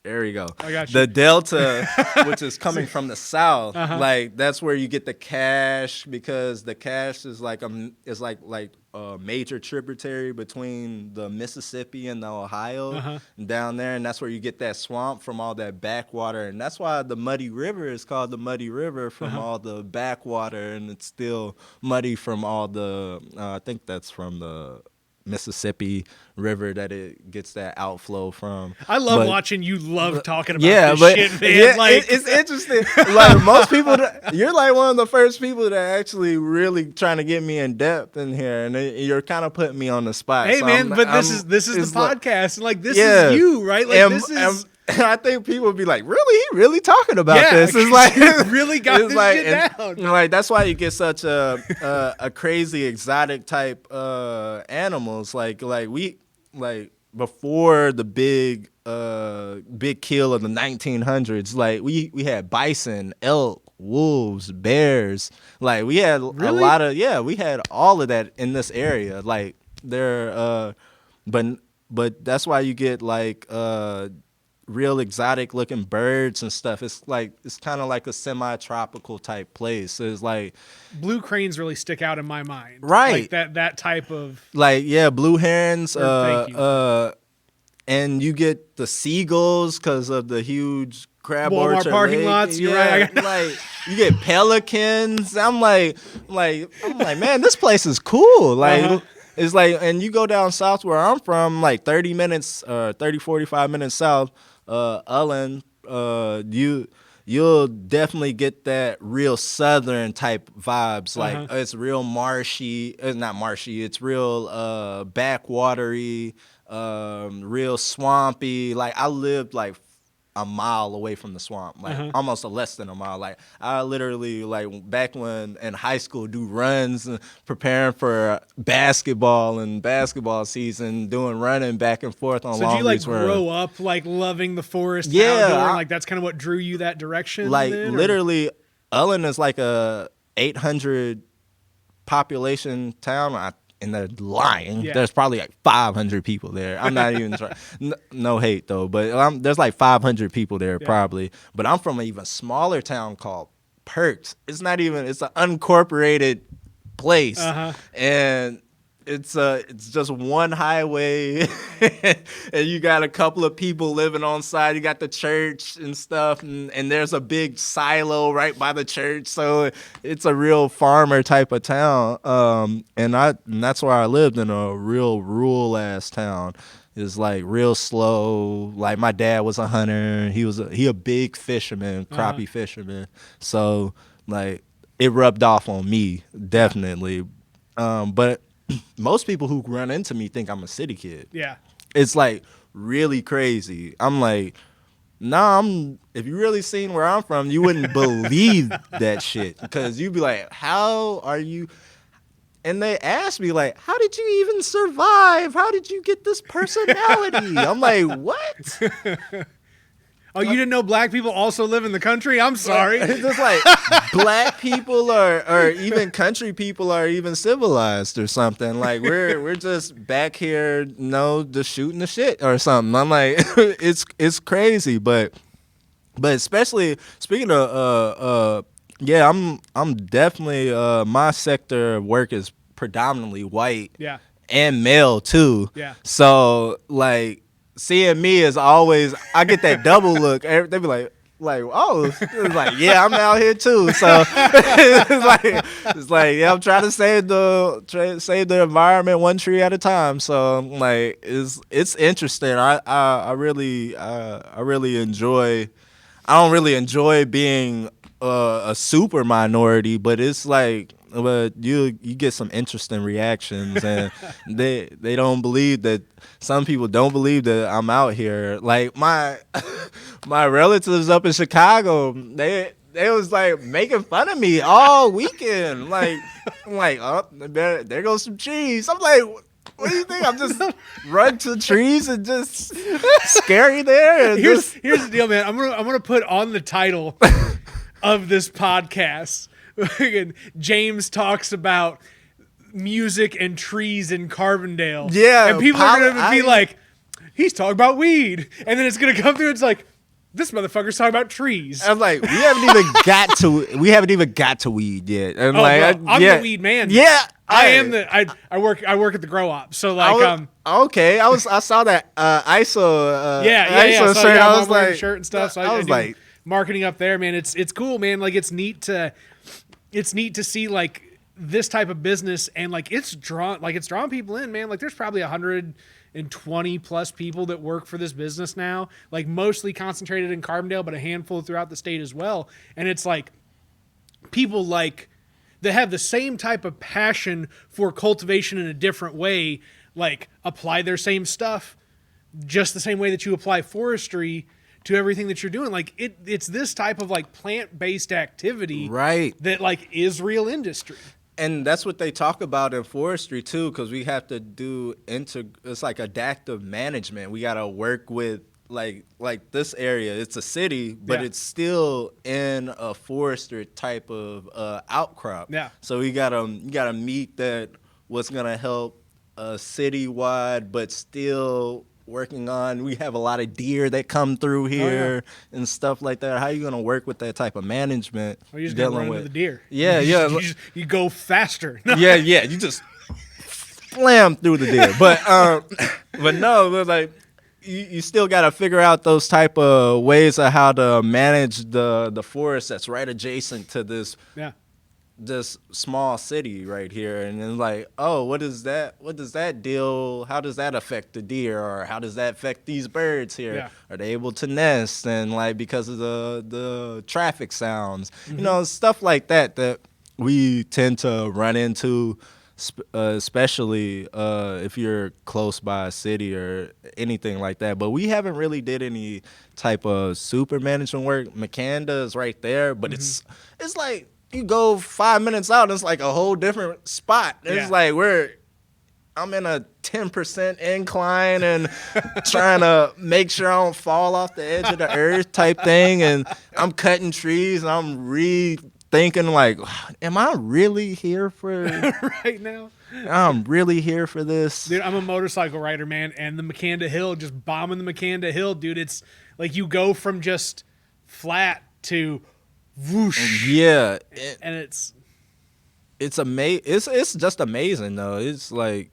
There you go. I got you. The Delta, which is coming from the south. Like, that's where you get the Cache, because the Cache is like a major tributary between the Mississippi and the Ohio down there, and that's where you get that swamp from all that backwater, and that's why the Muddy River is called the Muddy River, from all the backwater, and it's still muddy from all the I think that's from the Mississippi River that it gets that outflow from. I love But- watching you love talking about yeah, this but shit, man. yeah, Like, it's interesting. Like most people, you're like one of the first people that actually really trying to get me in depth in here, and you're kind of putting me on the spot. hey, So man, but this is the it's like- podcast, and like this Yeah. is you, right? Like and, this is. and I think people would be like, "Really? He really talking about Yeah, this?" It's like you really got it's this like, shit and, down. Like that's why you get such a crazy exotic type animals. Like we like before the big kill of the 1900s. Like we had bison, elk, wolves, bears. Like we had Really? a lot of we had all of that in this area. Like there, but that's why you get like real exotic looking birds and stuff. It's kind of like a semi-tropical type place. So it's like Blue cranes really stick out in my mind, Right. Like that type of. blue herons. Thank you. And you get the seagulls because of the huge crab Walmart orchard parking lake. lots, you're right. Like you get pelicans. I'm like, man, this place is cool. Like. Uh-huh. It's like, and you go down south where I'm from, like 30 minutes, 45 minutes south, Ullen, you'll definitely get that real southern type vibes. Like it's real marshy. It's not marshy. It's real backwatery, real swampy. Like I lived like a mile away from the swamp, like almost less than a mile. Like I literally, like back when in high school, do runs and preparing for basketball season, doing running back and forth on So Long did you like Beach Road. grow up like loving the forest? Yeah, outdoor, and, I- like that's kind of what drew you that direction. Like then, or- literally, Ullen is like a 800 population town. And they're lying. Yeah. There's probably like 500 people there. I'm not even trying. No hate though, but there's like 500 people there probably. But I'm from an even smaller town called Perks. It's not even. It's an unincorporated place, and it's just one highway, and you got a couple of people living on side. You got the church and stuff, and there's a big silo right by the church. So it's a real farmer type of town. And that's where I lived, in a real rural ass town. It's like real slow. Like my dad was a hunter. He a big fisherman, crappie fisherman. So like it rubbed off on me definitely. But most people who run into me think I'm a city kid. Yeah. It's like really crazy. I'm like, nah, if you really seen where I'm from, you wouldn't believe that shit. Because you'd be like, how are you? And they ask me like, how did you even survive? How did you get this personality? I'm like, what? Oh, you didn't know black people also live in the country? I'm sorry. It's just like black people or even country people are even civilized or something. Like we're just back here, just shooting the shit or something. I'm like, it's crazy, but especially speaking of I'm definitely my sector of work is predominantly white. Yeah. And male too. Yeah. So like seeing me is always, I get that double look. They be like, oh, it's like, yeah, I'm out here too. So it's like, yeah, I'm trying to save the environment one tree at a time. So like, it's interesting. I really enjoy. I don't really enjoy being a super minority, but it's like. But you get some interesting reactions, and they don't believe that. Some people don't believe that I'm out here. Like my relatives up in Chicago, they was like making fun of me all weekend. Like I'm like, oh, there goes some trees. I'm like, what do you think? I'm just run to trees and just scary there. And Here's the deal, man. I'm gonna put on the title of this podcast. James talks about music and trees in Carbondale. Yeah, and people are gonna be like, he's talking about weed, and then it's gonna come through. It's like, this motherfucker's talking about trees. I'm like, we haven't even got to weed yet. And I'm the weed man. Yeah, I am I work at the grow op. So like okay. I saw that ISO ISO shirt. So, I was wearing like a shirt and stuff. So I was do marketing up there, man. It's cool, man. Like it's neat to see like this type of business, and like it's drawn people in, man. Like there's probably 120 plus people that work for this business now, like mostly concentrated in Carbondale, but a handful throughout the state as well. And it's like people like that have the same type of passion for cultivation in a different way, like apply their same stuff just the same way that you apply forestry to everything that you're doing. Like it's this type of like plant-based activity, right, that like is real industry. And that's what they talk about in forestry too, because we have to do it's like adaptive management. We got to work with like this area. It's a city, but it's still in a forestry type of outcrop. Yeah. So you gotta meet that what's gonna help citywide, but still working on. We have a lot of deer that come through here and stuff like that. How are you gonna work with that type of management? Or you just gonna run into the deer. Yeah, you go faster. yeah. You just slam through the deer. But no, like you still got to figure out those type of ways of how to manage the forest that's right adjacent to this small city right here. And then like, oh, what does that deal, how does that affect the deer, or how does that affect these birds here? Are they able to nest? And like, because of the traffic sounds, stuff like that we tend to run into, especially if you're close by a city or anything like that. But we haven't really did any type of super management work. Makanda is right there, but it's like you go 5 minutes out, it's like a whole different spot. It's like I'm in a 10% incline and trying to make sure I don't fall off the edge of the earth type thing. And I'm cutting trees and I'm rethinking like, am I really here for right now? I'm really here for this. Dude, I'm a motorcycle rider, man. And the Makanda Hill, just bombing the Makanda Hill, dude. It's like you go from just flat to whoosh. Yeah. And it's amazing. It's just amazing though. It's like,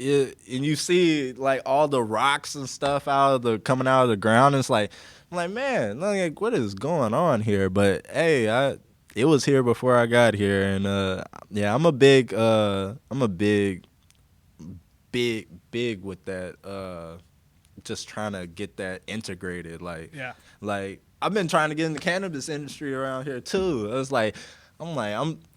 and you see like all the rocks and stuff coming out of the ground. It's like, I'm like, man, like what is going on here? But hey, it was here before I got here, and I'm a big with that. Just trying to get that integrated, like I've been trying to get in the cannabis industry around here too.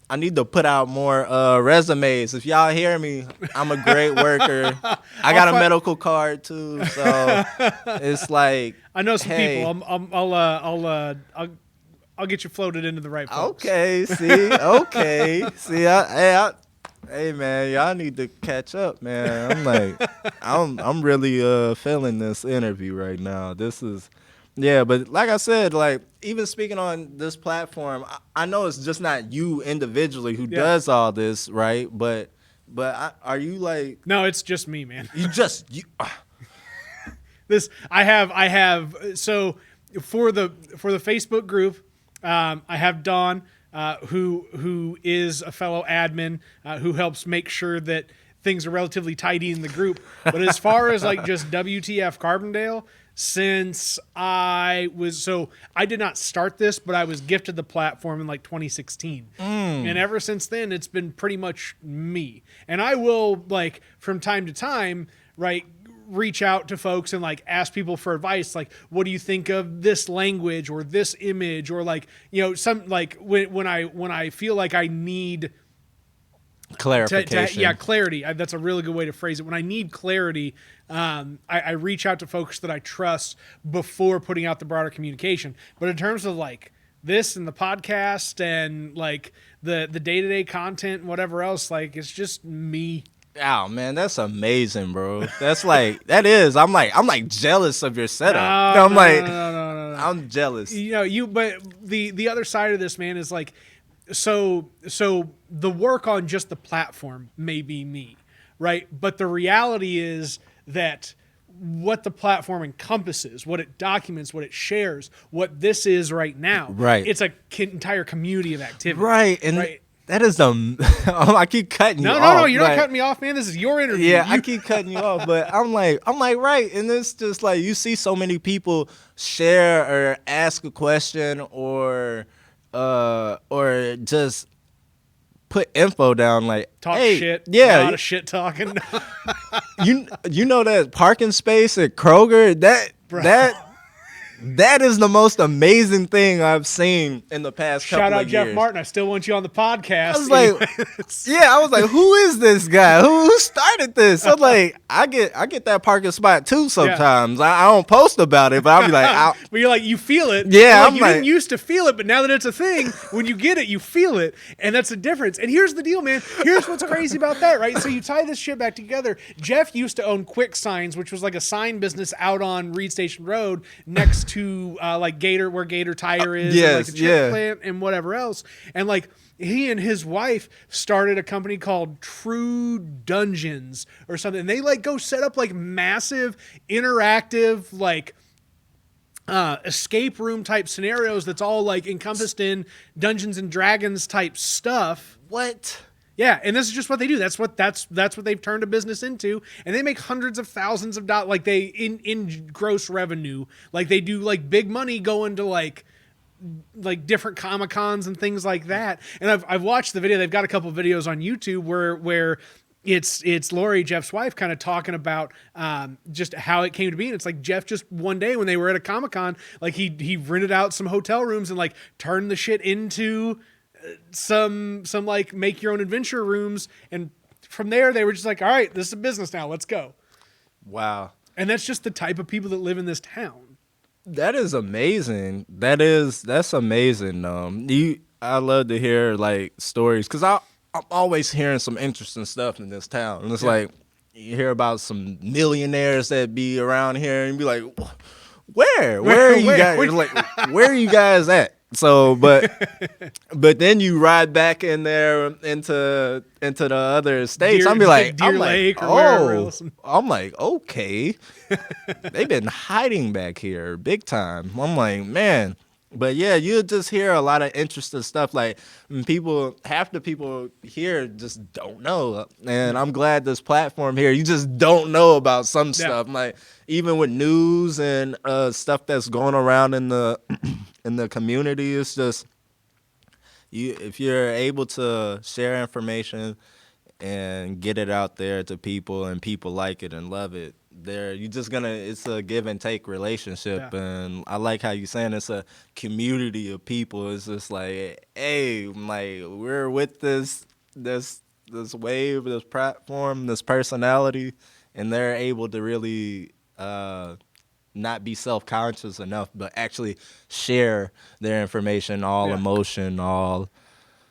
I need to put out more resumes. If y'all hear me, I'm a great worker. I got a medical card too, so it's like I know some people. I'll get you floated into the right folks. Okay, hey man, y'all need to catch up, man. I'm like, I'm really feeling this interview right now. This is. Yeah, but like I said, like even speaking on this platform, I know it's just not you individually who does all this, right? But are you like? No, it's just me, man. You. This I have. So for the Facebook group, I have Dawn, who is a fellow admin, who helps make sure that things are relatively tidy in the group. But as far as like just WTF Carbondale. Since I did not start this, but I was gifted the platform in like 2016. And ever since then, it's been pretty much me. And I will like from time to time, right, reach out to folks and like ask people for advice. Like, what do you think of this language or this image? Or like, some like when I feel like I need clarification. Clarity. That's a really good way to phrase it. When I need clarity, I reach out to folks that I trust before putting out the broader communication. But in terms of like this and the podcast and like the day-to-day content and whatever else, like it's just me. Oh man, that's amazing, bro. That's like I'm like jealous of your setup. No. I'm jealous. But the other side of this, man, is like so the work on just the platform may be me, right? But the reality is that what the platform encompasses, what it documents, what it shares, what this is right now, right? It's a entire community of activity, right? And right? That is I keep cutting you off. No, you're not cutting me off, man. This is your interview. Yeah, I keep cutting you off, but I'm like, right. And it's just like you see so many people share or ask a question or just put info down like, Talk hey, shit. yeah, A lot of shit talking. you know that parking space at Kroger, Bro. that is the most amazing thing I've seen in the past Shout couple out of Jeff years. Martin. I still want you on the podcast. I was like, I was like, who is this guy? Who started this? I'm like, I get that parking spot too sometimes. I don't post about it, but I'll be like, but you're like, you feel it. Yeah, Like, I'm you like- didn't used to feel it, but now that it's a thing, when you get it, you feel it, and that's the difference. And here's the deal, man. Here's what's crazy about that, right? So you tie this shit back together. Jeff used to own Quick Signs, which was like a sign business out on Reed Station Road next to like Gator, where Gator Tire is, and like the chip plant and whatever else. And like he and his wife started a company called True Dungeons or something. And they like go set up like massive interactive like escape room type scenarios that's all like encompassed in Dungeons and Dragons type stuff. what? Yeah, and this is just what they do. That's what they've turned a business into, and they make hundreds of thousands of dollars, like they in gross revenue. Like they do like big money going to like different Comic Cons and things like that. And I've watched the video. They've got a couple of videos on YouTube where it's Lori, Jeff's wife, kind of talking about just how it came to be. And it's like Jeff just one day when they were at a Comic Con, like he rented out some hotel rooms and like turned the shit into some like make your own adventure rooms, and from there they were just like, all right, this is a business now, let's go. Wow. And that's just the type of people that live in this town. That is amazing. That's amazing. I love to hear like stories because I'm always hearing some interesting stuff in this town, and it's like you hear about some millionaires that be around here, and be like, where are you guys? Like, where are you guys at? So, but then you ride back in there into the other states. I'm like, okay, they've been hiding back here big time. I'm like, man. But yeah, you just hear a lot of interesting stuff. Like half the people here just don't know, and I'm glad this platform here. You just don't know about some stuff. Like even with news and stuff that's going around in the in the community, it's just if you're able to share information and get it out there to people, and people like it and love it, it's a give and take relationship. And I like how you saying it's a community of people. It's just like, hey, like we're with this wave, this platform, this personality, and they're able to really not be self-conscious enough, but actually share their information, all emotion, all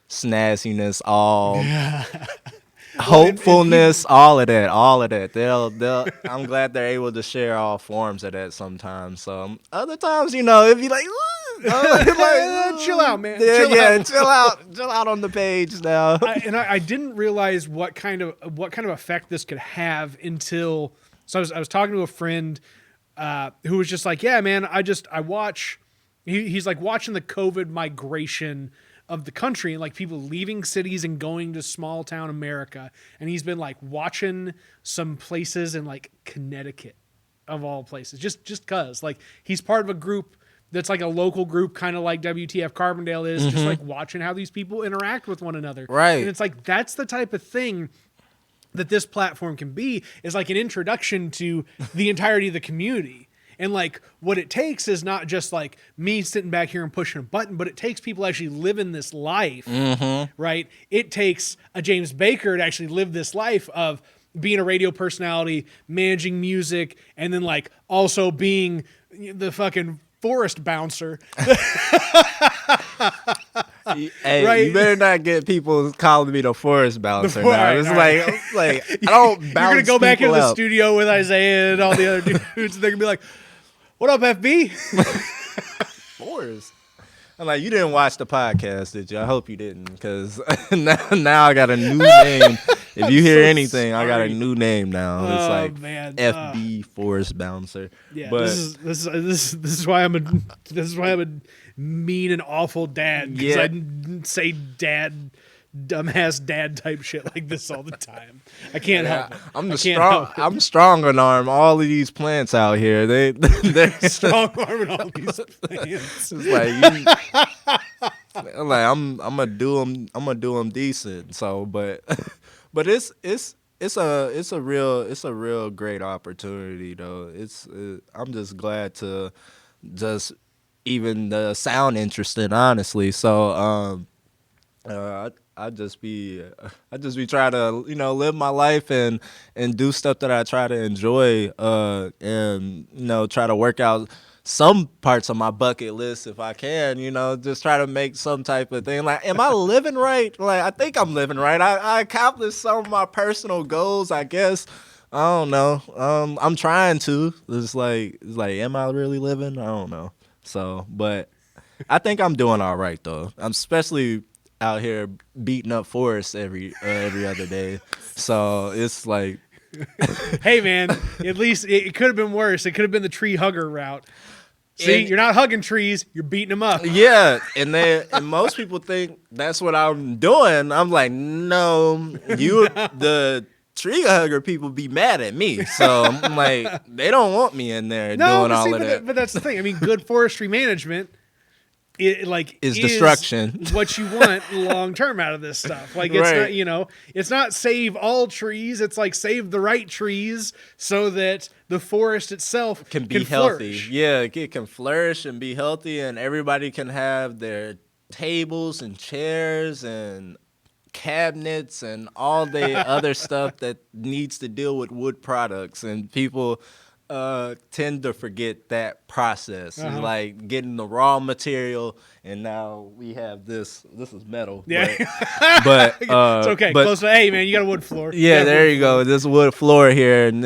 snazziness, all hopefulness, all of that. They'll. I'm glad they're able to share all forms of that sometimes. So other times, it'd be like, chill out, man. Chill out on the page now. I didn't realize what kind of effect this could have until. So I was talking to a friend who was just like, yeah, man, I watch. He's like watching the COVID migration of the country and like people leaving cities and going to small town America. And he's been like watching some places in like Connecticut of all places, just cause like he's part of a group that's like a local group, kind of like WTF Carbondale is, just like watching how these people interact with one another. Right. And it's like, that's the type of thing that this platform can be, is like an introduction to the entirety of the community. And like what it takes is not just like me sitting back here and pushing a button, but it takes people actually living this life, right? It takes a James Baker to actually live this life of being a radio personality, managing music, and then like also being the fucking forest bouncer. Hey, right? You better not get people calling me the forest bouncer now. It's like I don't bounce. You're gonna go back into the out. studio with Isaiah and all the other dudes, and they're gonna be like, "What up, FB?" Forest. I'm like, you didn't watch the podcast, did you? I hope you didn't, because now I got a new name. If you hear anything, I got a new name now. It's like FB Forest Bouncer. Yeah, but this is why I'm a mean and awful dad, because I say dumbass dad type shit like this all the time. I can't help it. I'm strong on arm all of these plants out here. They're strong arming all these plants. It's like Like I'm gonna do them. I'm gonna do them decent. So, but but it's a real great opportunity though. I'm just glad to just even sound interested, honestly. So I just be trying to live my life and do stuff that I try to enjoy, and try to work out some parts of my bucket list if I can, just try to make some type of thing. Like, am I living right? Like, I think I'm living right. I accomplished some of my personal goals, I guess. I don't know. I'm trying to. It's like, am I really living? I don't know. So, but I think I'm doing all right though. I'm especially out here beating up Forrest every other day. So it's like, Hey, man, at least it could have been worse. It could have been the tree hugger route. See, and, you're not hugging trees, you're beating them up. yeah, and most people think that's what I'm doing. I'm like, no, the tree hugger people be mad at me. So I'm like, they don't want me in there No, doing but all see, of that. but that's the thing. I mean, good forestry management Is destruction. what you want long term out of this stuff. Like, it's Right. not, it's not save all trees. It's like save the right trees so that the forest itself Can be healthy. flourish. Yeah, it can flourish and be healthy, and everybody can have their tables and chairs and cabinets and all the other stuff that needs to deal with wood products. And people tend to forget that process. It's like getting the raw material, and now we have this. This is metal. Yeah. But It's okay. but Close to, hey, man, you got a wood floor. yeah, got a there wood you floor. go. This wood floor here, and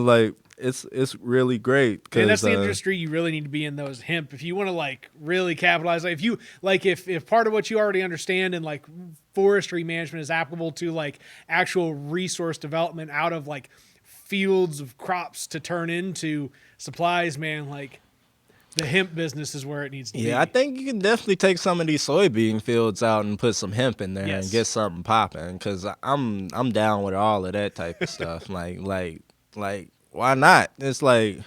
like it's really great. And that's the Cause, industry you really need to be in, though, is hemp. If you want to like really capitalize, like, if you like, if part of what you already understand and like forestry management is applicable to like actual resource development out of like fields of crops to turn into supplies, man, like the hemp business is where it needs to be. yeah, I think you can definitely take some of these soybean fields out and put some hemp in there Yes. and get something popping. Cause I'm down with all of that type of stuff. Like why not? It's like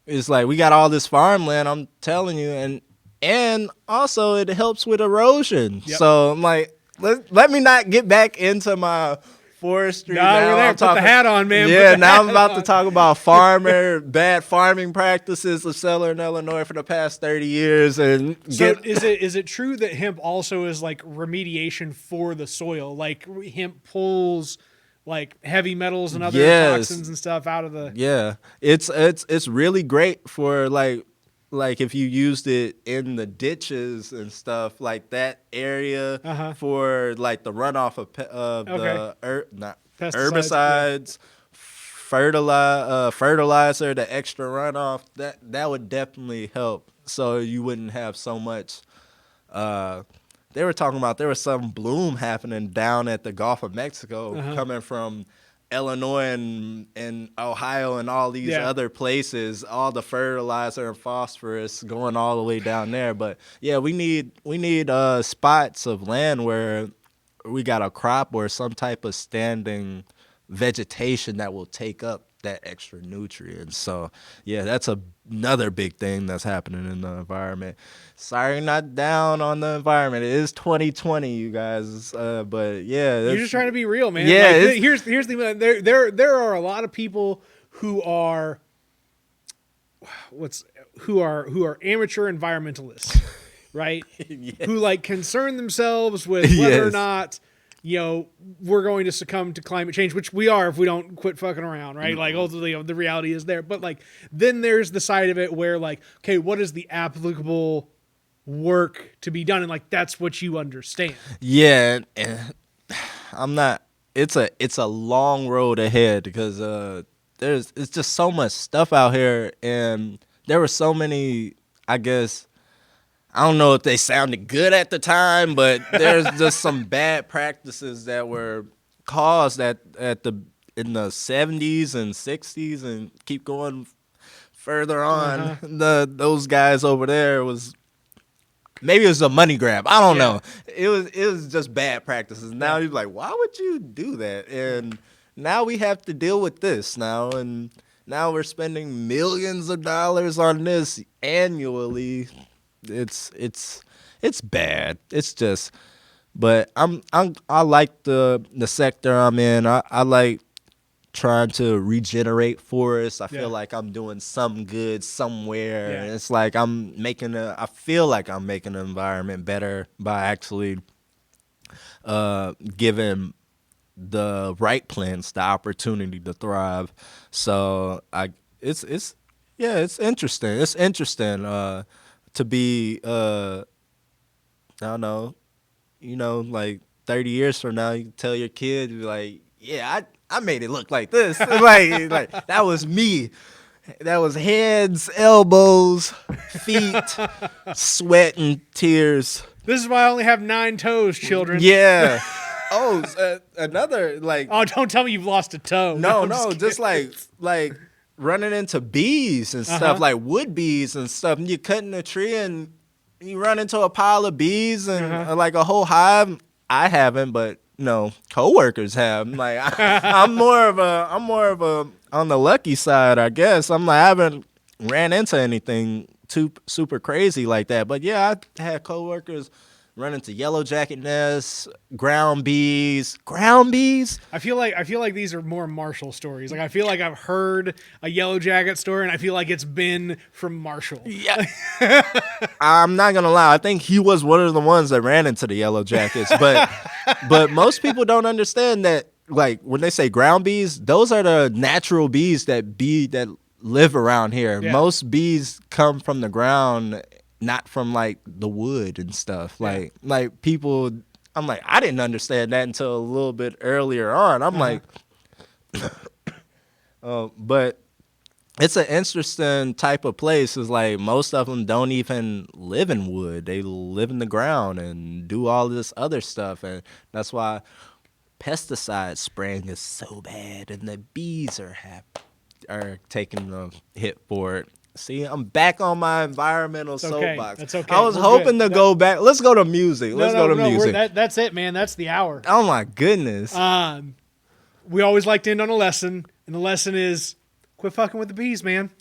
we got all this farmland. I'm telling you, and also it helps with erosion. Yep. So I'm like, let me not get back into my forestry. No, now we're there. I'm Put the hat on, man. Put Yeah, the now I'm hat about on. to talk about bad farming practices of Southern Illinois for the past 30 years. And So is it true that hemp also is like remediation for the soil? Like hemp pulls like heavy metals and other Yes. toxins and stuff out of the. yeah, it's really great for like if you used it in the ditches and stuff like that area for like the runoff of Okay. not Pesticides, herbicides, fertilizer, the extra runoff, that would definitely help. So you wouldn't have so much. They were talking about there was some bloom happening down at the Gulf of Mexico coming from Illinois and Ohio and all these Yeah. other places, all the fertilizer and phosphorus going all the way down there. But yeah, we need spots of land where we got a crop or some type of standing vegetation that will take up that extra nutrients. So yeah, that's another big thing that's happening in the environment. Sorry, not down on the environment. It is 2020, you guys. But yeah, You're just trying to be real, man. Yeah, Like, here's the there are a lot of people who are who are amateur environmentalists, right? Yes. Who like concern themselves with whether or Yes. not we're going to succumb to climate change, which we are if we don't quit fucking around, right? Like, ultimately, the reality is there. But like, then there's the side of it where like, okay, what is the applicable work to be done, and like that's what you understand. Yeah, and I'm not. It's a long road ahead because it's just so much stuff out here, and there were so many. I guess I don't know if they sounded good at the time, but there's just some bad practices that were caused in the 70s and 60s, and keep going further on. Those guys over there was. Maybe it was a money grab. I don't know. It was just bad practices. Now you're like, why would you do that? And now we have to deal with this now, and now we're spending millions of dollars on this annually. It's it's bad. It's just, but I like the sector I'm in. I like trying to regenerate forests. I feel like I'm doing some good somewhere. Yeah. And it's like I feel like I'm making the environment better by actually giving the right plants the opportunity to thrive. So it's interesting. It's interesting to be I don't know, like 30 years from now, you tell your kid, you're like, yeah, I made it look like this. like that was me. That was hands, elbows, feet, sweat, and tears. This is why I only have 9 toes, children. Yeah. Oh, another like. Oh, don't tell me you've lost a toe. No, I'm just like running into bees and stuff, like wood bees and stuff. And you're cutting a tree and you run into a pile of bees and like a whole hive. I haven't, but coworkers have. Like I'm more of a on the lucky side, I guess. I'm like I haven't ran into anything too super crazy like that. But yeah, I had coworkers run into yellow jacket nests, ground bees. I feel like these are more Marshall stories. Like I feel like I've heard a yellow jacket story, and I feel like it's been from Marshall. Yeah. I'm not gonna lie. I think he was one of the ones that ran into the yellow jackets. But most people don't understand that. Like when they say ground bees, those are the natural bees that live around here. Yeah. Most bees come from the ground, not from like the wood and stuff. Yeah. Like people, I'm like, I didn't understand that until a little bit earlier on. I'm like, but it's an interesting type of place. It's like most of them don't even live in wood. They live in the ground and do all this other stuff. And that's why pesticide spraying is so bad. And the bees are taking the hit for it. See, I'm back on my environmental soapbox. That's okay. I was hoping to go back. Let's go to music. Let's go to music. That's it, man. That's the hour. Oh, my goodness. We always like to end on a lesson, and the lesson is quit fucking with the bees, man.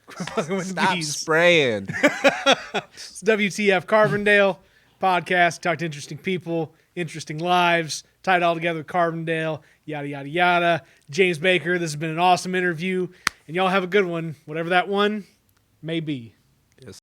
Quit fucking with the bees. Stop spraying. It's WTF Carbondale podcast. Talk to interesting people, interesting lives, tie it all together with Carbondale, yada, yada, yada. James Baker, this has been an awesome interview. And y'all have a good one, whatever that one may be.